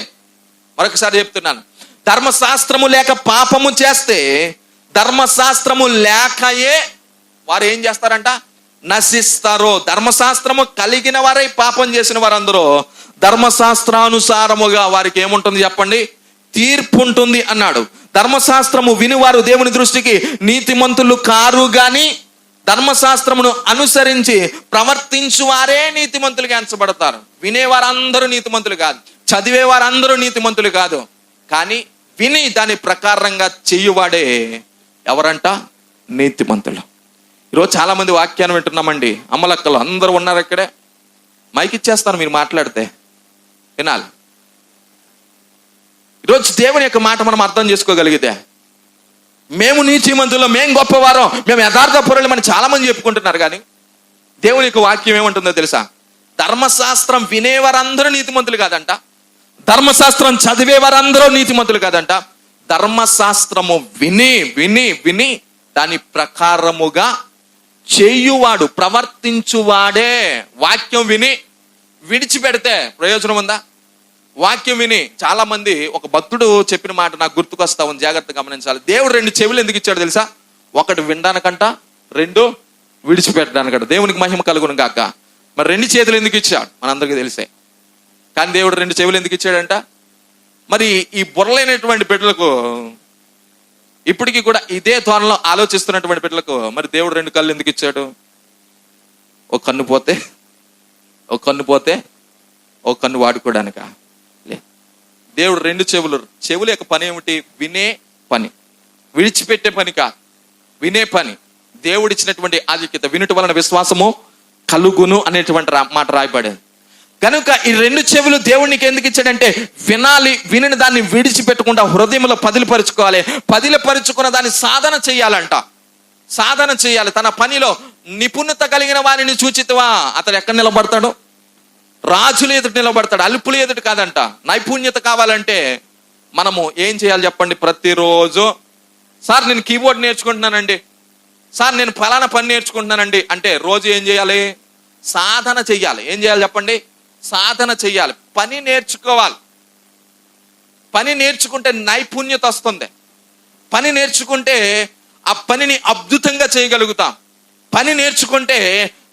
మరొకసారి చెప్తున్నాను, ధర్మశాస్త్రము లేక పాపము చేస్తే, ధర్మశాస్త్రము లేకయే వారు ఏం చేస్తారంట? నశిస్తారు. ధర్మశాస్త్రము కలిగిన వారై పాపం చేసిన వారందరూ ధర్మశాస్త్రానుసారముగా వారికి ఏముంటుంది చెప్పండి? తీర్పు ఉంటుంది అన్నాడు. ధర్మశాస్త్రము వినివారు దేవుని దృష్టికి నీతిమంతులు కారు గాని ధర్మశాస్త్రమును అనుసరించి ప్రవర్తించువారే నీతిమంతులుగా ఎంచబడతారు. వినేవారందరూ నీతిమంతులు కాదు, చదివేవారందరూ నీతిమంతులు కాదు, కానీ విని దాని ప్రకారంగా చెయ్యువాడే ఎవరంట? నీతిమంతులు. ఈరోజు చాలా మంది వాక్యాన్ని వింటున్నామండి, అమ్మలక్కలు అందరూ ఉన్నారు ఇక్కడే. మైక్ ఇచ్చేస్తాను, మీరు మాట్లాడితే వినాలి. ఈరోజు దేవుని యొక్క మాట మనం అర్థం చేసుకోగలిగితే, మేము నీతిమంతులు, మేము గొప్పవారం, మేము యథార్థ పరులు అని చాలా మంది చెప్పుకుంటున్నారు. కానీ దేవుని యొక్క వాక్యం ఏమంటుందో తెలుసా? ధర్మశాస్త్రం వినేవారందరూ నీతిమంతులు కాదంట, ధర్మశాస్త్రం చదివేవారందరూ నీతిమంతులు కాదంట. ధర్మశాస్త్రము విని విని విని దాని ప్రకారముగా చేయువాడు, ప్రవర్తించువాడే. వాక్యం విని విడిచిపెడితే ప్రయోజనం ఉందా? వాక్యం విని చాలా మంది, ఒక భక్తుడు చెప్పిన మాట నాకు గుర్తుకొస్తా ఉంది, జాగ్రత్తగా గమనించాలి. దేవుడు 2 చెవులు ఎందుకు ఇచ్చాడు తెలుసా? ఒకటి వినడానికంట, 2 విడిచిపెట్టడానికంట. దేవునికి మహిమ కలుగును గాక. మరి 2 చేతులు ఎందుకు ఇచ్చాడు మనందరికీ తెలిసే. కానీ దేవుడు 2 చెవులు ఎందుకు ఇచ్చాడంట? మరి ఈ బుర్రలేనటువంటి బిడ్డలకు, ఇప్పటికీ కూడా ఇదే ధోరణిలో ఆలోచిస్తున్నటువంటి బిడ్డలకు మరి దేవుడు 2 కళ్ళు ఎందుకు ఇచ్చాడు? ఒక కన్ను పోతే ఒక కన్ను వాడుకోవడానిక? దేవుడు 2 చెవులు. చెవుల యొక్క పని ఏమిటి? వినే పని, విడిచిపెట్టే పని కాదు, వినే పని. దేవుడిచ్చినటువంటి ఆధిక్యత, వినుట వలన విశ్వాసము కలుగును అనేటువంటి మాట రాయబడేది. కనుక ఈ 2 చెవులు దేవునికి ఎందుకు ఇచ్చాడంటే, వినాలి, వినిన దాన్ని విడిచిపెట్టకుండా హృదయంలో పదిలిపరుచుకోవాలి, పదిలిపరుచుకున్న దాన్ని సాధన చేయాలంట. సాధన చేయాలి, తన పనిలో నిపుణత కలిగిన వారిని చూచితివా? అతడు ఎక్కడ నిలబడతాడు? రాజులు ఎదుటి నిలబడతాడు, అల్పులు ఎదుటి కాదంట. నైపుణ్యత కావాలంటే మనము ఏం చేయాలి చెప్పండి? ప్రతిరోజు, సార్ నేను కీబోర్డ్ నేర్చుకుంటున్నానండి, సార్ నేను ఫలానా పని నేర్చుకుంటున్నానండి అంటే రోజు ఏం చేయాలి? సాధన చెయ్యాలి. ఏం చేయాలి చెప్పండి? సాధన చెయ్యాలి. పని నేర్చుకోవాలి. పని నేర్చుకుంటే నైపుణ్యత వస్తుంది. పని నేర్చుకుంటే ఆ పనిని అద్భుతంగా చేయగలుగుతాం. పని నేర్చుకుంటే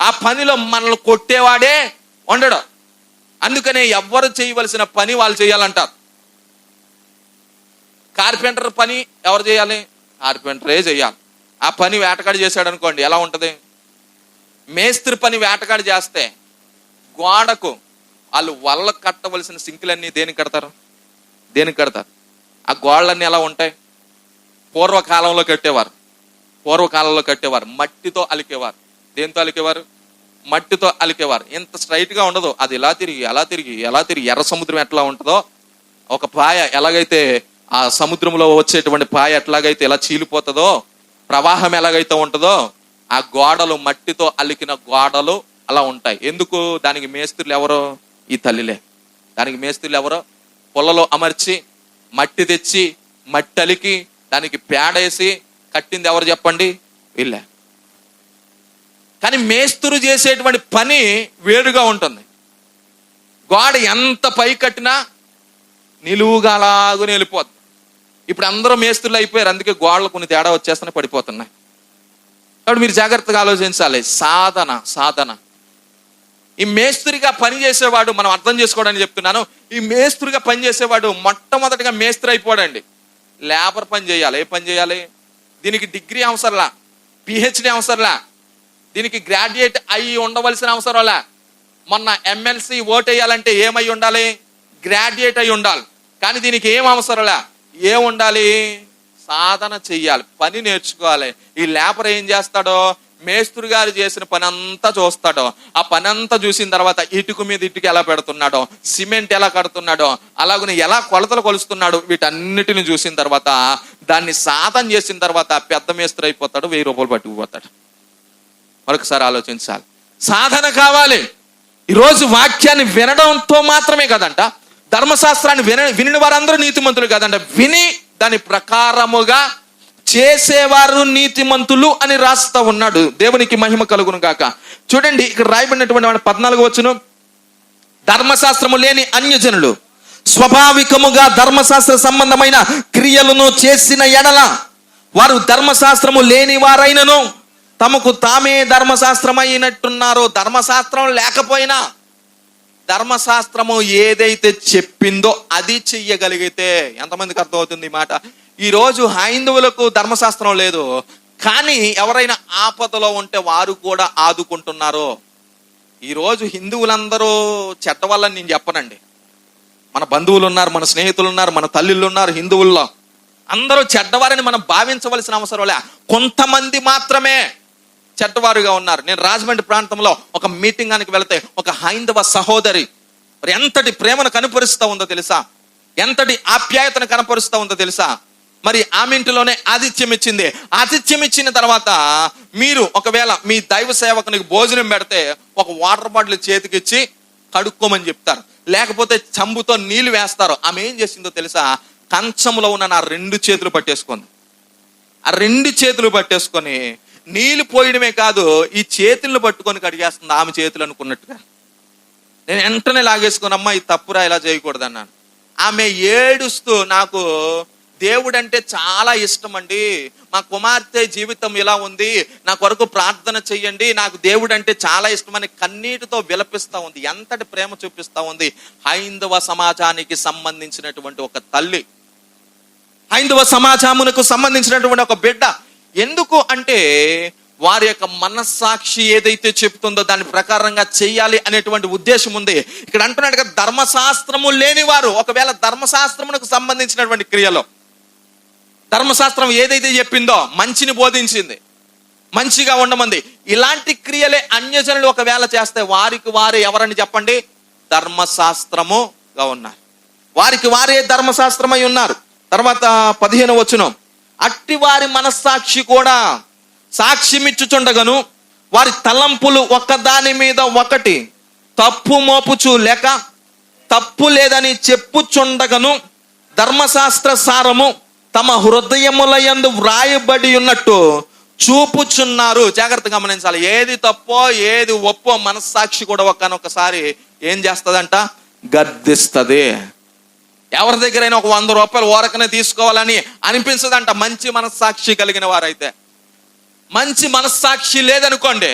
ఆ పనిలో మనల్ని కొట్టేవాడే ఉండడు. అందుకనే ఎవ్వరు చేయవలసిన పని వాళ్ళు చేయాలంటారు. కార్పెంటర్ పని ఎవరు చేయాలి? కార్పెంటరే చేయాలి. ఆ పని వేటగాడు చేశాడు అనుకోండి, ఎలా ఉంటుంది? మేస్త్రి పని వేటగాడు చేస్తే గోడకు వాళ్ళు వల్ల కట్టవలసిన సింకులన్నీ దేనికి కడతారు? దేనికి కడతారు? ఆ గోడలన్నీ ఎలా ఉంటాయి? పూర్వకాలంలో కట్టేవారు మట్టితో అలికేవారు. దేంతో అలికేవారు? మట్టితో అలికేవారు. ఇంత స్ట్రైట్ గా ఉండదు, అది ఇలా తిరిగి అలా తిరిగి ఎలా తిరిగి. ఎర్ర సముద్రం ఎట్లా ఉంటుందో, ఒక పాయ ఎలాగైతే ఆ సముద్రంలో వచ్చేటువంటి పాయ ఎట్లాగైతే ఎలా చీలిపోతుందో, ప్రవాహం ఎలాగైతే ఉంటుందో, ఆ గోడలు మట్టితో అలికిన గోడలు అలా ఉంటాయి. ఎందుకు? దానికి మేస్త్రులు ఎవరో? ఈ తల్లిలే. దానికి మేస్త్రులు ఎవరో? పొలలో అమర్చి మట్టి తెచ్చి మట్టి అలికి దానికి పేడేసి కట్టింది ఎవరు చెప్పండి? వీళ్ళే. కానీ మేస్త్రు చేసేటువంటి పని వేరుగా ఉంటుంది. గోడ ఎంత పై కట్టినా నిలువుగా అలాగూ వెళ్ళిపోతుంది. ఇప్పుడు అందరూ మేస్త్రులు అయిపోయారు, అందుకే గోడలు కొన్ని తేడా వచ్చేస్తున్నాయి, పడిపోతున్నాయి. కాబట్టి మీరు జాగ్రత్తగా ఆలోచించాలి. సాధన. ఈ మేస్త్రిగా పని చేసేవాడు, మనం అర్థం చేసుకోవడానికి చెప్తున్నాను, ఈ మేస్త్రిగా పని చేసేవాడు మొట్టమొదటిగా మేస్త్రి అయిపోడండి. లేబర్ పని చేయాలి. ఏ పని చేయాలి? దీనికి డిగ్రీ అవసరంలా, పిహెచ్డి అవసరంలా, దీనికి గ్రాడ్యుయేట్ అయ్యి ఉండవలసిన అవసరంలా. మొన్న ఎమ్మెల్సీ ఓటు వేయాలంటే ఏమై ఉండాలి? గ్రాడ్యుయేట్ అయి ఉండాలి. కానీ దీనికి ఏం అవసరంలా? ఏం ఉండాలి? సాధన చెయ్యాలి, పని నేర్చుకోవాలి. ఈ లేబర్ ఏం చేస్తాడో? మేస్త్రి గారు చేసిన పని అంతా చూస్తాడో, ఆ పని అంతా చూసిన తర్వాత ఇటుకు మీద ఇటుకు ఎలా పెడుతున్నాడో, సిమెంట్ ఎలా కడుతున్నాడో, అలాగనే ఎలా కొలతలు కొలుస్తున్నాడు, వీటన్నిటిని చూసిన తర్వాత దాన్ని సాధన చేసిన తర్వాత పెద్ద మేస్త్రి అయిపోతాడు, 1000 రూపాయలు పట్టుకుపోతాడు. మరొకసారి ఆలోచించాలి. సాధన కావాలి. ఈరోజు వాక్యాన్ని వినడంతో మాత్రమే కదంట, ధర్మశాస్త్రాన్ని విని వారందరూ నీతిమంతులు కాదంట, విని దాని ప్రకారముగా చేసేవారు నీతిమంతులు అని రాస్తా ఉన్నాడు. దేవునికి మహిమ కలుగును గాక. చూడండి, ఇక్కడ రాయబడినటువంటి 14వ వచనం, ధర్మశాస్త్రము లేని అన్యజనులు స్వాభావికముగా ధర్మశాస్త్ర సంబంధమైన క్రియలను చేసిన ఎడల వారు ధర్మశాస్త్రము లేని వారైనను తమకు తామే ధర్మశాస్త్రమైనట్టున్నారు. ధర్మశాస్త్రం లేకపోయినా ధర్మశాస్త్రము ఏదైతే చెప్పిందో అది చెయ్యగలిగితే, ఎంతమందికి అర్థమవుతుంది ఈ మాట? ఈరోజు హైందవులకు ధర్మశాస్త్రం లేదు, కానీ ఎవరైనా ఆపదలో ఉంటే వారు కూడా ఆదుకుంటున్నారు. ఈరోజు హిందువులందరూ చెడ్డ వాళ్ళని నేను చెప్పనండి. మన బంధువులు ఉన్నారు, మన స్నేహితులు ఉన్నారు, మన తల్లిళ్ళు ఉన్నారు. హిందువుల్లో అందరూ చెడ్డవారని మనం భావించవలసిన అవసరం లే. కొంతమంది మాత్రమే చెడ్డవారుగా ఉన్నారు. నేను రాజమండ్రి ప్రాంతంలో ఒక మీటింగానికి వెళితే ఒక హైందవ సహోదరి మరి ఎంతటి ప్రేమను కనపరుస్తూ ఉందో తెలుసా? ఎంతటి ఆప్యాయతను కనపరుస్తూ ఉందో తెలుసా? మరి ఆమె ఇంటిలోనే ఆతిథ్యం ఇచ్చింది. ఆతిథ్యం ఇచ్చిన తర్వాత మీరు ఒకవేళ మీ దైవ సేవకునికి భోజనం పెడితే ఒక వాటర్ బాటిల్ చేతికిచ్చి కడుక్కోమని చెప్తారు, లేకపోతే చంబుతో నీళ్లు వేస్తారు. ఆమె ఏం చేసిందో తెలుసా? కంచంలో ఉన్న నా 2 చేతులు పట్టేసుకుంది. ఆ 2 చేతులు పట్టేసుకొని నీళ్లు పోయడమే కాదు, ఈ చేతులను పట్టుకొని కడిగేస్తుంది ఆమె చేతులు అనుకున్నట్టుగా. నేను వెంటనే లాగేసుకుని, అమ్మా ఇది తప్పురా, ఇలా చేయకూడదు అన్నాను. ఆమె ఏడుస్తూ, నాకు దేవుడు అంటే చాలా ఇష్టం అండి, మా కుమార్తె జీవితం ఇలా ఉంది, నా కొరకు ప్రార్థన చెయ్యండి, నాకు దేవుడు అంటే చాలా ఇష్టం అని కన్నీటితో విలపిస్తా ఉంది. ఎంతటి ప్రేమ చూపిస్తా ఉంది. హైందవ సమాజానికి సంబంధించినటువంటి ఒక తల్లి, హైందవ సమాజమునకు సంబంధించినటువంటి ఒక బిడ్డ. ఎందుకు అంటే వారి యొక్క మనస్సాక్షి ఏదైతే చెప్తుందో దాని ప్రకారంగా చెయ్యాలి అనేటువంటి ఉద్దేశం ఉంది. ఇక్కడ అంటున్నాడు కదా, ధర్మశాస్త్రము లేని వారు, ఒకవేళ ధర్మశాస్త్రమునకు సంబంధించినటువంటి క్రియలో ధర్మశాస్త్రం ఏదైతే చెప్పిందో, మంచిని బోధించింది, మంచిగా ఉండమంది, ఇలాంటి క్రియలే అన్యజనులు ఒకవేళ చేస్తే వారికి వారే ఎవరని చెప్పండి? ధర్మశాస్త్రముగా ఉన్నారు. వారికి వారే ధర్మశాస్త్రమై ఉన్నారు. తర్వాత 15వ వచనం, అట్టి వారి మనస్సాక్షి కూడా సాక్ష్యమిచ్చుచుండగను వారి తలంపులు ఒకదాని మీద ఒకటి తప్పు మోపుచు లేక తప్పు లేదని చెప్పుచుండగను ధర్మశాస్త్ర సారము తమ హృదయములయందు వ్రాయబడి ఉన్నట్టు చూపుచున్నారు. జాగ్రత్తగా గమనించాలి. ఏది తప్పో ఏది ఒప్పో మనస్సాక్షి కూడా ఒకనొకసారి ఏం చేస్తుందంట? గద్దిస్తుంది. ఎవరి దగ్గరైనా ఒక 100 రూపాయలు ఓరకనే తీసుకోవాలని అనిపించదంట మంచి మనస్సాక్షి కలిగిన వారైతే. మంచి మనస్సాక్షి లేదనుకోండి,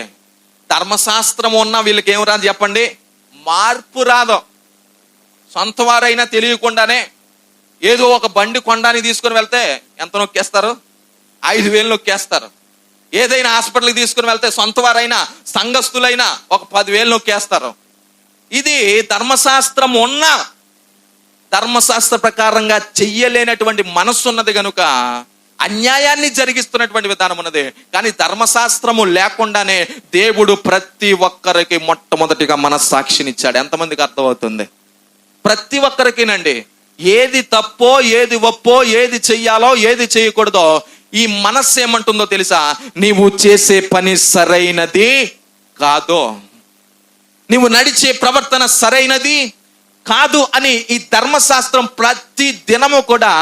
ధర్మశాస్త్రం ఉన్న వీళ్ళకి ఏం రాదు చెప్పండి? మార్పు రాదు. సొంత వారైనా తెలియకుండానే ఏదో ఒక బండి కొండానికి తీసుకుని వెళ్తే ఎంత నొక్కేస్తారు? 5,000 నొక్కేస్తారు. ఏదైనా హాస్పిటల్కి తీసుకుని వెళ్తే సొంత వారైనా సంఘస్థులైనా ఒక 10,000 నొక్కేస్తారు. ఇది ధర్మశాస్త్రం ఉన్న ధర్మశాస్త్ర ప్రకారంగా చెయ్యలేనటువంటి మనస్సు ఉన్నది కనుక అన్యాయాన్ని జరిగిస్తున్నటువంటి విధానం ఉన్నది. కానీ ధర్మశాస్త్రము లేకుండానే దేవుడు ప్రతి ఒక్కరికి మొట్టమొదటిగా మనస్సాక్షినిచ్చాడు. ఎంతమందికి అర్థమవుతుంది? ప్రతి ఒక్కరికినండి. ఏది తప్పో ఏది ఒప్పో ఏది చెయ్యాలో ఏది చేయకూడదో ఈ మనస్సు ఏమంటుందో తెలుసా? నీవు చేసే పని సరైనది కాదు, నీవు నడిచే ప్రవర్తన సరైనది కాదు అని ఈ ధర్మశాస్త్రం ప్రతి దినము కూడా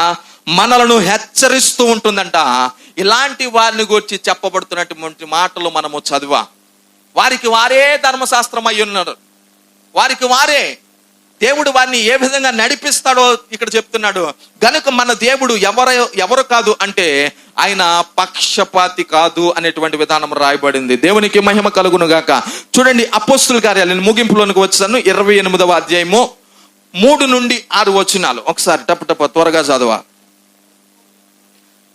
మనలను హెచ్చరిస్తూ ఉంటుందంట. ఇలాంటి వారిని గురించి చెప్పబడుతున్నటువంటి మాటలు మనము చదివా. వారికి వారే ధర్మశాస్త్రం అయి ఉన్నారు. వారికి వారే దేవుడు వారిని ఏ విధంగా నడిపిస్తాడో ఇక్కడ చెప్తున్నాడు. గనుక మన దేవుడు ఎవరు కాదు అంటే ఆయన పక్షపాతి కాదు అనేటువంటి విధానం రాయబడింది. దేవునికి మహిమ కలుగును గాక. చూడండి, అపోస్తుల కార్యాలను ముగింపులోనికి వచ్చాను. 28వ అధ్యాయము 3 నుండి 6 వచనాలు ఒకసారి టప త్వరగా చదవా.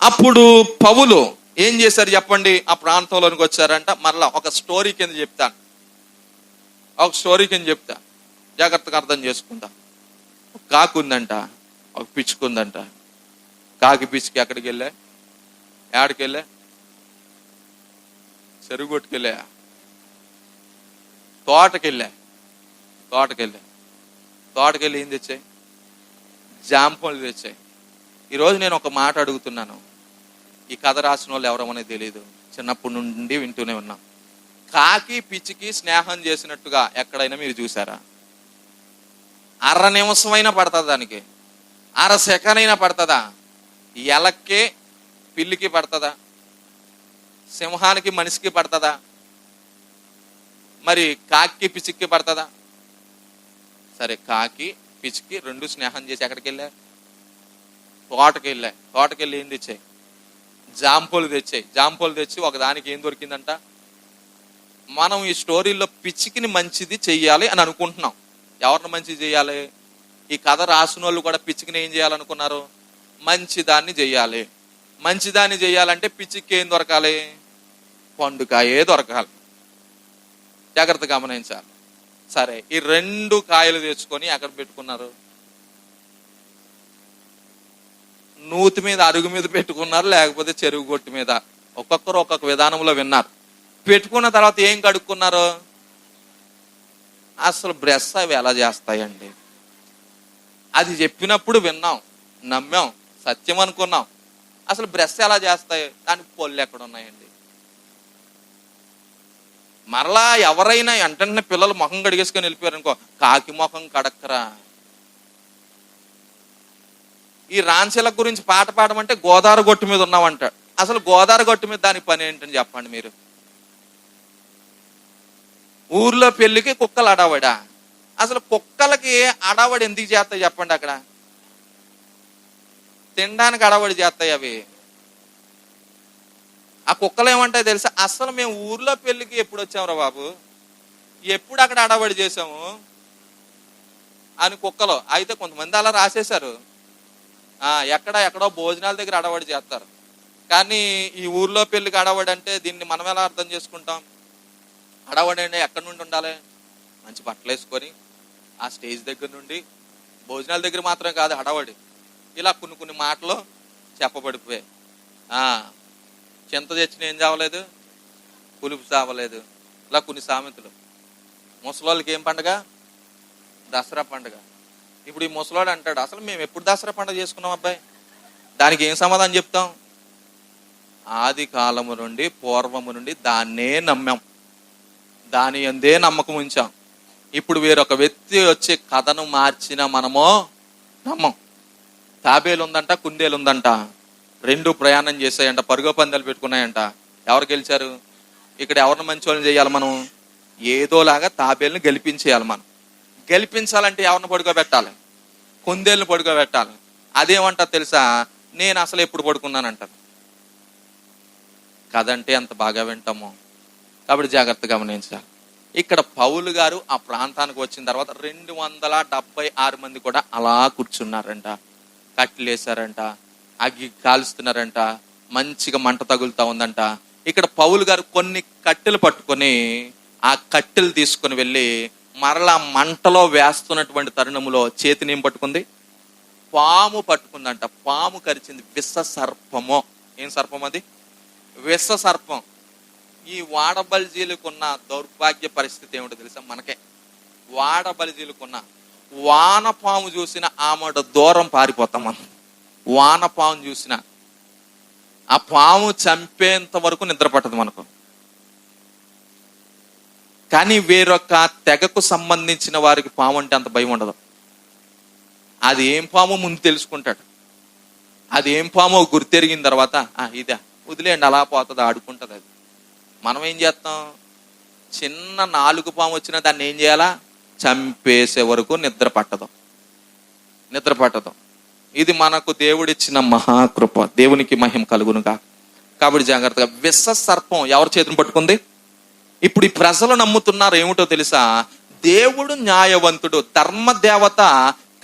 అప్పుడు పౌలు ఏం చేశారు చెప్పండి? ఆ ప్రాంతంలోనికి వచ్చారంట. మరలా ఒక స్టోరీ కింద చెప్తాను. జాగ్రత్తగా అర్థం చేసుకుంటా. ఒక కాకి ఉందంట, ఒక పిచ్చుకుందంట. కాకి పిచ్చికి ఎక్కడికి వెళ్ళా? ఏడకెళ్ళా? చెరువు కొట్టుకెళ్ళా? తోటకెళ్ళి ఏం తెచ్చాయి? జాంపళ్ళు తెచ్చాయి. ఈరోజు నేను ఒక మాట అడుగుతున్నాను. ఈ కథ రాసిన వాళ్ళు ఎవరమనేది తెలియదు, చిన్నప్పటి నుండి వింటూనే ఉన్నాం. కాకి పిచ్చికి స్నేహం చేసినట్టుగా ఎక్కడైనా మీరు చూసారా? 1/2 నిమిషమైనా పడుతుంది, దానికి 1/2 సెకండ్ అయినా పడుతుందా? ఎలక్కి పిల్లికి పడుతుందా? సింహానికి మనిషికి పడుతుందా? మరి కాకి పిచ్చికి పడుతుందా? సరే, కాకి పిచ్చికి 2 స్నేహం చేసి ఎక్కడికి వెళ్ళా? తోటకెళ్ళి ఏం తెచ్చాయి? జాంపూలు తెచ్చి ఒకదానికి ఏం దొరికిందంట? మనం ఈ స్టోరీలో పిచ్చికిని మంచిది చెయ్యాలి అని అనుకుంటున్నాం. ఎవరిని మంచిది చేయాలి? ఈ కథ రాసిన వాళ్ళు కూడా పిచ్చికిని ఏం చేయాలనుకున్నారు? మంచిదాన్ని చెయ్యాలి. మంచిదాన్ని చెయ్యాలంటే పిచ్చికి ఏం దొరకాలి? పండుకాయే దొరకాలి. జాగ్రత్తగా గమనించాలి. సరే, ఈ 2 కాయలు తెచ్చుకొని ఎక్కడ పెట్టుకున్నారు? నూతి మీద, అరుగు మీద పెట్టుకున్నారు, లేకపోతే చెరువు గొట్టు మీద. ఒక్కొక్కరు ఒక్కొక్క విధానంలో విన్నారు. పెట్టుకున్న తర్వాత ఏం కడుక్కున్నారు? అసలు బ్రష్ అవి ఎలా చేస్తాయండి? అది చెప్పినప్పుడు విన్నాం, నమ్మాం, సత్యం అనుకున్నాం. అసలు బ్రష్ ఎలా చేస్తాయి? దానికి పొల్లు ఎక్కడ ఉన్నాయండి? మరలా ఎవరైనా వెంటనే పిల్లలు ముఖం కడిగేసుకొని వెళ్ళిపోయారు అనుకో, కాకి ముఖం కడక్కరా. ఈ రాంచీల గురించి పాట పాడమంటే గోదావరి గొట్టు మీద ఉన్నామంటాడు. అసలు గోదావరి గొట్టు మీద దానికి పని ఏంటని చెప్పండి మీరు? ఊర్లో పెళ్లికి కుక్కలు అడావడా? అసలు కుక్కలకి అడావడి ఎందుకు చేస్తాయి చెప్పండి? అక్కడ తినడానికి అడావడి చేస్తాయి అవి. ఆ కుక్కలు ఏమంటాయి తెలుసా? అసలు మేము ఊర్లో పెళ్లికి ఎప్పుడు వచ్చామురా బాబు, ఎప్పుడు అక్కడ అడావడి చేసాము అని కుక్కలు. అయితే కొంతమంది అలా రాసేశారు. ఎక్కడో భోజనాల దగ్గర అడవడి చేస్తారు. కానీ ఈ ఊర్లో పెళ్లికి అడవడి అంటే దీన్ని మనం ఎలా అర్థం చేసుకుంటాం? అడవడి అంటే ఎక్కడి నుండి ఉండాలి? మంచి బట్టలు వేసుకొని ఆ స్టేజ్ దగ్గర నుండి, భోజనాల దగ్గర మాత్రమే కాదు అడవడి. ఇలా కొన్ని మాటలు చెప్పబడిపోయాయి. చింత తెచ్చిన ఏం చావలేదు, పులుపు చావలేదు. ఇలా కొన్ని సామెతలు. ముసలోళ్ళకి ఏం పండుగ? దసరా పండుగ. ఇప్పుడు ఈ ముసలోడు అంటాడు, అసలు మేము ఎప్పుడు దసరా పండుగ చేసుకున్నాం అబ్బాయి? దానికి ఏం సమాధానం చెప్తాం? ఆది కాలము నుండి, పూర్వము నుండి దాన్నే నమ్మాం. దాని అందే నమ్మకం ఉంచాం. ఇప్పుడు వేరొక వ్యక్తి వచ్చి కథను మార్చిన మనమో నమ్మం. తాబేలు ఉందంట, కుందేలు ఉందంట, రెండు ప్రయాణం చేశాయంట, పరుగు పందాలు పెట్టుకున్నాయంట. ఎవరు గెలిచారు? ఇక్కడ ఎవరిని మంచి వాళ్ళని చేయాలి మనం? ఏదోలాగా తాబేలుని గెలిపించేయాలి. మనం గెలిపించాలంటే ఎవరిని పడుకోబెట్టాలి? కుందేలుని పడుకోబెట్టాలి. అదేమంటా తెలుసా? నేను అసలు ఎప్పుడు పడుకున్నానంటారు. కదంటే అంత బాగా వింటాము. కాబట్టి జాగ్రత్తగా గమనించాలి. ఇక్కడ పౌలు గారు ఆ ప్రాంతానికి వచ్చిన తర్వాత 276 మంది కూడా అలా కూర్చున్నారంట, కట్టెలేసారంట, అగ్గి కాలుస్తున్నారంట, మంచిగా మంట తగులుతా ఉందంట. ఇక్కడ పౌలు గారు కొన్ని కట్టెలు పట్టుకొని ఆ కట్టెలు తీసుకొని వెళ్ళి మరలా మంటలో వేస్తున్నటువంటి తరుణంలో చేతిని ఏం పట్టుకుంది? పాము పట్టుకుందంట. పాము కరిచింది. విష సర్పము. ఏం సర్పం అది? విష సర్పం. ఈ వాడబలిజీలకున్న దౌర్భాగ్య పరిస్థితి ఏమిటో తెలుసా? మనకే వాడబలిజీలకున్న వానపాము చూసిన ఆమెడ దూరం పారిపోతాం మనం. వానపాము చూసిన ఆ పాము చంపేంత వరకు నిద్ర పట్టదు మనకు. కానీ వేరొక తెగకు సంబంధించిన వారికి పాము అంటే అంత భయం ఉండదు. అది ఏం పాము ముందు తెలుసుకుంటాడు. అది ఏం పాము గుర్తెరిగిన తర్వాత ఇదే వదిలేండి, అలా పోతుంది, ఆడుకుంటుంది. అది మనం ఏం చేస్తాం? చిన్న 4 పాము వచ్చినా దాన్ని ఏం చేయాలా? చంపేసే వరకు నిద్ర పట్టదు. ఇది మనకు దేవుడిచ్చిన మహాకృప. దేవునికి మహిమ కలుగునుగా. కాబట్టి జాగ్రత్తగా. విష సర్పం ఎవరి చేతిని పట్టుకుంది? ఇప్పుడు ఈ ప్రజలు నమ్ముతున్నారు ఏమిటో తెలుసా? దేవుడు న్యాయవంతుడు, ధర్మదేవత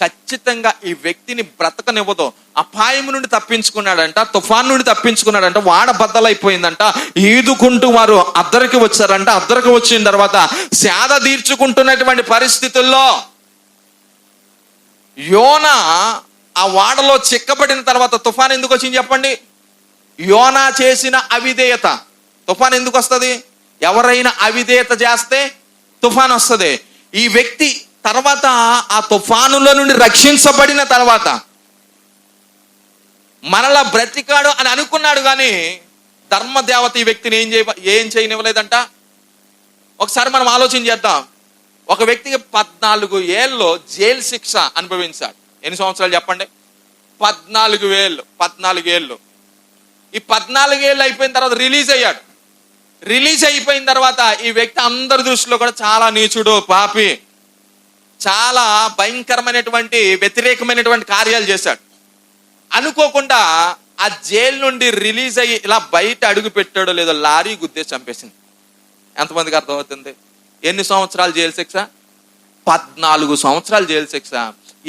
ఖచ్చితంగా ఈ వ్యక్తిని బ్రతకనివ్వదు. అపాయం నుండి తప్పించుకున్నాడంట, తుఫాన్ నుండి తప్పించుకున్నాడంట, వాడ బద్దలైపోయిందంట. ఈదుకుంటూ వారు అద్దరికి వచ్చారంట. అద్దరికి వచ్చిన తర్వాత సేద తీర్చుకుంటున్నటువంటి పరిస్థితుల్లో యోనా ఆ వాడలో చిక్కబడిన తర్వాత తుఫాన్ ఎందుకు వచ్చింది చెప్పండి? యోనా చేసిన అవిధేయత. తుఫాన్ ఎందుకు వస్తుంది? ఎవరైనా అవిధేయత చేస్తే తుఫాన్ వస్తుంది. ఈ వ్యక్తి తర్వాత ఆ తుఫానులో నుండి రక్షించబడిన తర్వాత మరలా బ్రతికాడు అని అనుకున్నాడు. కానీ ధర్మదేవత ఈ వ్యక్తిని ఏం చేయనివ్వలేదంట. ఒకసారి మనం ఆలోచన చేద్దాం. ఒక వ్యక్తికి 14 ఏళ్ళు జైలు శిక్ష అనుభవించాడు. ఎన్ని సంవత్సరాలు చెప్పండి? 14 ఏళ్ళు. ఈ 14 ఏళ్ళు అయిపోయిన తర్వాత రిలీజ్ అయ్యాడు. రిలీజ్ అయిపోయిన తర్వాత ఈ వ్యక్తి అందరి దృష్టిలో కూడా చాలా నీచుడు, పాపి, చాలా భయంకరమైనటువంటి వ్యతిరేకమైనటువంటి కార్యాలు చేశాడు. అనుకోకుండా ఆ జైలు నుండి రిలీజ్ అయ్యి ఇలా బయట అడుగు పెట్టాడో లేదో లారీ గుద్దేసి చంపేసింది. ఎంతమందికి అర్థమవుతుంది? ఎన్ని సంవత్సరాలు జైలు శిక్ష? 14 సంవత్సరాలు జైలు శిక్ష.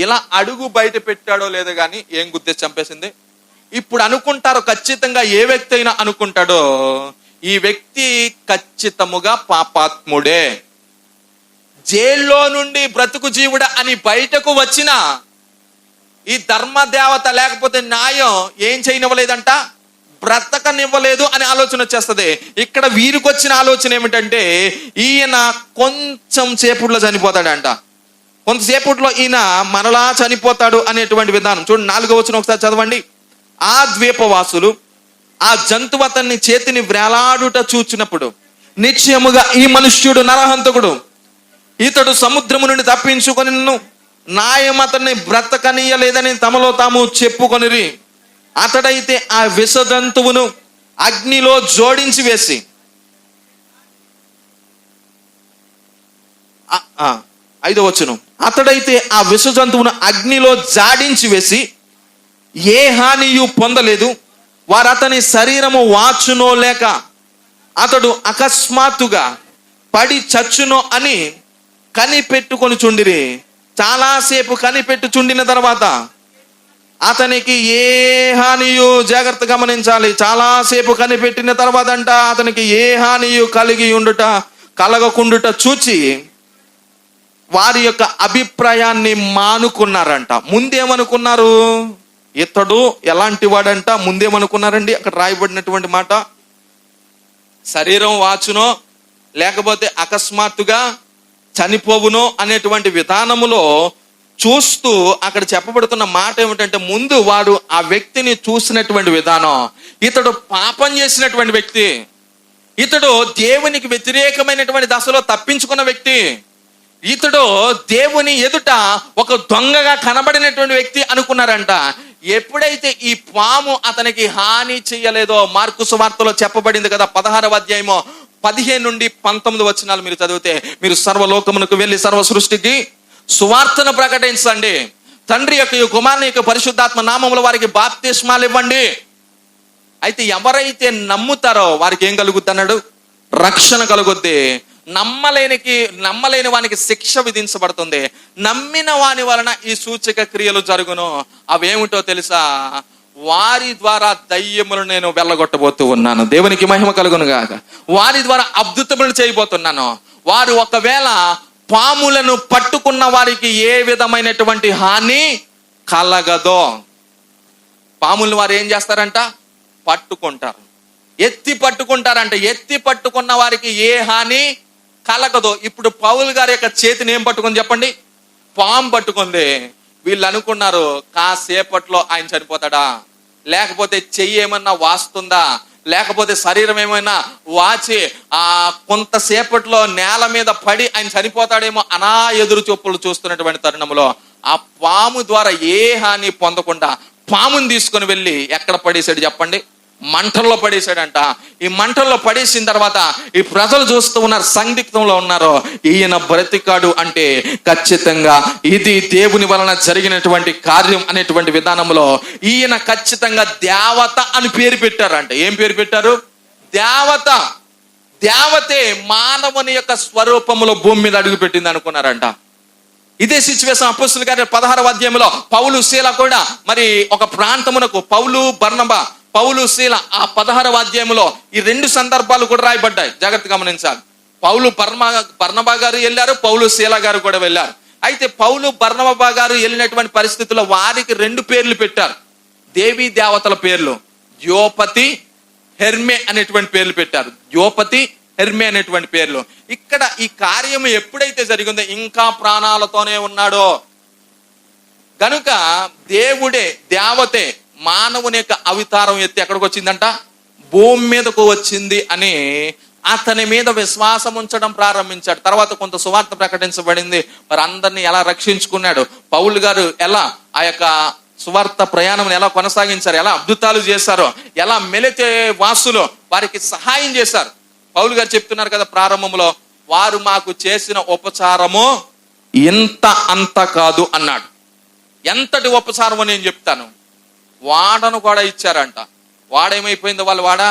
ఇలా అడుగు బయట పెట్టాడో లేదో కానీ ఏం గుద్దేసి చంపేసింది. ఇప్పుడు అనుకుంటారు, ఖచ్చితంగా ఏ వ్యక్తి అయినా అనుకుంటాడో, ఈ వ్యక్తి ఖచ్చితముగా పాపాత్ముడే, జైల్లో నుండి బ్రతుకు జీవుడా అని బయటకు వచ్చిన ఈ ధర్మదేవత లేకపోతే న్యాయం ఏం చేయనివ్వలేదంట? బ్రతకనివ్వలేదు అని ఆలోచన వచ్చేస్తుంది. ఇక్కడ వీరికి వచ్చిన ఆలోచన ఏమిటంటే ఈయన కొంచెం సేపట్లో చనిపోతాడంట, కొంతసేపట్లో ఈయన మరలా చనిపోతాడు అనేటువంటి విధానం. చూడండి 4వ వచనం ఒకసారి చదవండి. ఆ ద్వీపవాసులు ఆ జంతువు అతన్ని చేతిని వ్రేలాడుట చూచినప్పుడు నిశ్చయముగా ఈ మనుష్యుడు నరహంతకుడు, ఇతడు సముద్రము నుండి తప్పించుకొని న్యాయం అతన్ని బ్రతకనీయలేదని తమలో తాము చెప్పుకొనిరి. అతడైతే ఆ విష జంతువును అగ్నిలో జోడించి వేసి 5వ వచనం, అతడైతే ఆ విష జంతువును అగ్నిలో జాడించి వేసి ఏ హానియు పొందలేదు. వారు అతని శరీరము వాచునో లేక అతడు అకస్మాత్తుగా పడి చచ్చునో అని కనిపెట్టుకొని చుండిరి. చాలాసేపు కనిపెట్టుచుండిన తర్వాత అతనికి ఏ హానియు, జాగ్రత్త గమనించాలి, చాలాసేపు కనిపెట్టిన తర్వాత అంట అతనికి ఏ హానియు కలగకుండుట చూచి వారి యొక్క అభిప్రాయాన్ని మానుకున్నారంట. ముందేమనుకున్నారు? ఇతడు ఎలాంటి వాడంట? ముందేమనుకున్నారండి? అక్కడ రాయబడినటువంటి మాట, శరీరం వాచునో లేకపోతే అకస్మాత్తుగా చనిపోవునో అనేటువంటి విధానములో చూస్తూ అక్కడ చెప్పబడుతున్న మాట ఏమిటంటే, ముందు వాడు ఆ వ్యక్తిని చూసినటువంటి విధానం, ఇతడు పాపం చేసినటువంటి వ్యక్తి, ఇతడు దేవునికి వ్యతిరేకమైనటువంటి దశలో తప్పించుకున్న వ్యక్తి. ఇతడు దేవుని ఎదుట ఒక దొంగగా కనబడినటువంటి వ్యక్తి అనుకున్నారంట. ఎప్పుడైతే ఈ పాము అతనికి హాని చెయ్యలేదో, మార్కు సువార్తలో చెప్పబడింది కదా 16వ అధ్యాయము 15 నుండి 19 వచనాలు మీరు చదివితే, మీరు సర్వలోకమునకు వెళ్ళి సర్వ సృష్టికి సువార్తను ప్రకటించండి, తండ్రి యొక్క కుమారుని యొక్క పరిశుద్ధాత్మ నామముల వారికి బాప్తిస్మాలు ఇవ్వండి. అయితే ఎవరైతే నమ్ముతారో వారికి ఏం కలుగుద్ది అన్నాడు? రక్షణ కలుగుద్ది. నమ్మలేని వానికి శిక్ష విధించబడుతుంది. నమ్మిన వాని వలన ఈ సూచక క్రియలు జరుగును. అవేమిటో తెలుసా? వారి ద్వారా దయ్యములు నేను వెళ్ళగొట్టబోతూ ఉన్నాను. దేవునికి మహిమ కలుగును గాక. వారి ద్వారా అద్భుతములు చేయబోతున్నాను. వారు ఒకవేళ పాములను పట్టుకున్న వారికి ఏ విధమైనటువంటి హాని కలగదో. పాములను వారు ఏం చేస్తారంట? పట్టుకుంటారు, ఎత్తి పట్టుకుంటారంట. ఎత్తి పట్టుకున్న వారికి ఏ హాని కలగదో. ఇప్పుడు పౌలు గారి యొక్క చేతిని ఏం పట్టుకుంది చెప్పండి? పాము పట్టుకుంది. వీళ్ళు అనుకున్నారు కాసేపట్లో ఆయన చనిపోతాడా, లేకపోతే చెయ్యి ఏమన్నా వాస్తుందా, లేకపోతే శరీరం ఏమైనా వాచి కొంతసేపట్లో నేల మీద పడి ఆయన చనిపోతాడేమో అనా ఎదురు చూపులు చూస్తున్నటువంటి తరుణంలో ఆ పాము ద్వారా ఏ హాని పొందకుండా పాముని తీసుకొని వెళ్ళి ఎక్కడ పడేసాడు చెప్పండి? మంటల్లో పడేశాడంట. ఈ మంటల్లో పడేసిన తర్వాత ఈ ప్రజలు చూస్తూ ఉన్నారు, సందిగ్ధంలో ఉన్నారు. ఈయన బ్రతికాడు అంటే ఖచ్చితంగా ఇది దేవుని వలన జరిగినటువంటి కార్యం అనేటువంటి విధానంలో ఈయన ఖచ్చితంగా దేవత అని పేరు పెట్టారంట. ఏం పేరు పెట్టారు? దేవత. దేవతే మానవుని యొక్క స్వరూపంలో భూమి మీద అడుగు పెట్టింది అనుకున్నారంట. ఇదే సిచ్యువేషన్ అపోస్తలుల కార్యాలు 16వ అధ్యాయంలో పౌలు శీల కూడా మరి ఒక ప్రాంతమునకు పౌలు శీల ఆ 16వ అధ్యాయంలో ఈ 2 సందర్భాలు కూడా రాయబడ్డాయి. జాగ్రత్తగా గమనించాలి. పౌలు బర్నబా గారు వెళ్ళారు, పౌలు శీల గారు కూడా వెళ్ళారు. అయితే పౌలు బర్నబా గారు వెళ్ళినటువంటి పరిస్థితుల్లో వారికి 2 పేర్లు పెట్టారు, దేవీ దేవతల పేర్లు. యోపతి, హెర్మే అనేటువంటి పేర్లు పెట్టారు. యోపతి, హెర్మే అనేటువంటి పేర్లు. ఇక్కడ ఈ కార్యం ఎప్పుడైతే జరిగిందో ఇంకా ప్రాణాలతోనే ఉన్నాడో గనుక దేవుడే, దేవతే మానవుని యొక్క అవతారం ఎత్తి ఎక్కడికి వచ్చిందంట? భూమి మీదకు వచ్చింది అని అతని మీద విశ్వాసం ఉంచడం ప్రారంభించాడు. తర్వాత కొంత సువార్త ప్రకటించబడింది. మరి అందరినీ ఎలా రక్షించుకున్నాడు, పౌలు గారు ఎలా ఆ యొక్క సువార్త ప్రయాణం ఎలా కొనసాగించారు, ఎలా అద్భుతాలు చేశారో, ఎలా మెలితే వాసులు వారికి సహాయం చేశారు. పౌలు గారు చెప్తున్నారు కదా ప్రారంభంలో, వారు మాకు చేసిన ఉపచారము ఇంత అంత కాదు అన్నాడు. ఎంతటి ఉపచారమో నేను చెప్తాను. వాడను కూడా ఇచ్చారంట. వాడేమైపోయింది? వాడ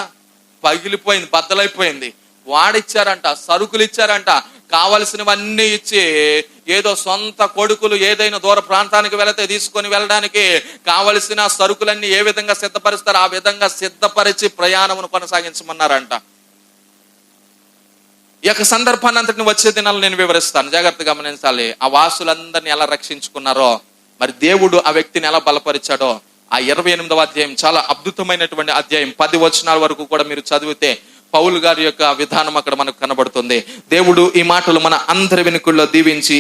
పగిలిపోయింది, బద్దలైపోయింది. వాడిచ్చారంట, సరుకులు ఇచ్చారంట, కావలసినవన్నీ ఇచ్చి ఏదో సొంత కొడుకులు ఏదైనా దూర ప్రాంతానికి వెళితే తీసుకొని వెళ్ళడానికి కావలసిన సరుకులన్నీ ఏ విధంగా సిద్ధపరుస్తారో ఆ విధంగా సిద్ధపరిచి ప్రయాణమును కొనసాగించమన్నారంట. ఈ యొక్క సందర్భాన్ని అంతటిని వచ్చే దినాలు నేను వివరిస్తాను. జాగ్రత్తగా గమనించాలి. ఆ వాసులందరినీ ఎలా రక్షించుకున్నారో, మరి దేవుడు ఆ వ్యక్తిని ఎలా బలపరిచాడో ఆ 28వ అధ్యాయం చాలా అద్భుతమైనటువంటి అధ్యాయం. 10 వచనాల వరకు కూడా మీరు చదివితే పౌలు గారి యొక్క విధానం అక్కడ మనకు కనబడుతుంది. దేవుడు ఈ మాటలు మన అందరి వెనుకల్లో దీవించి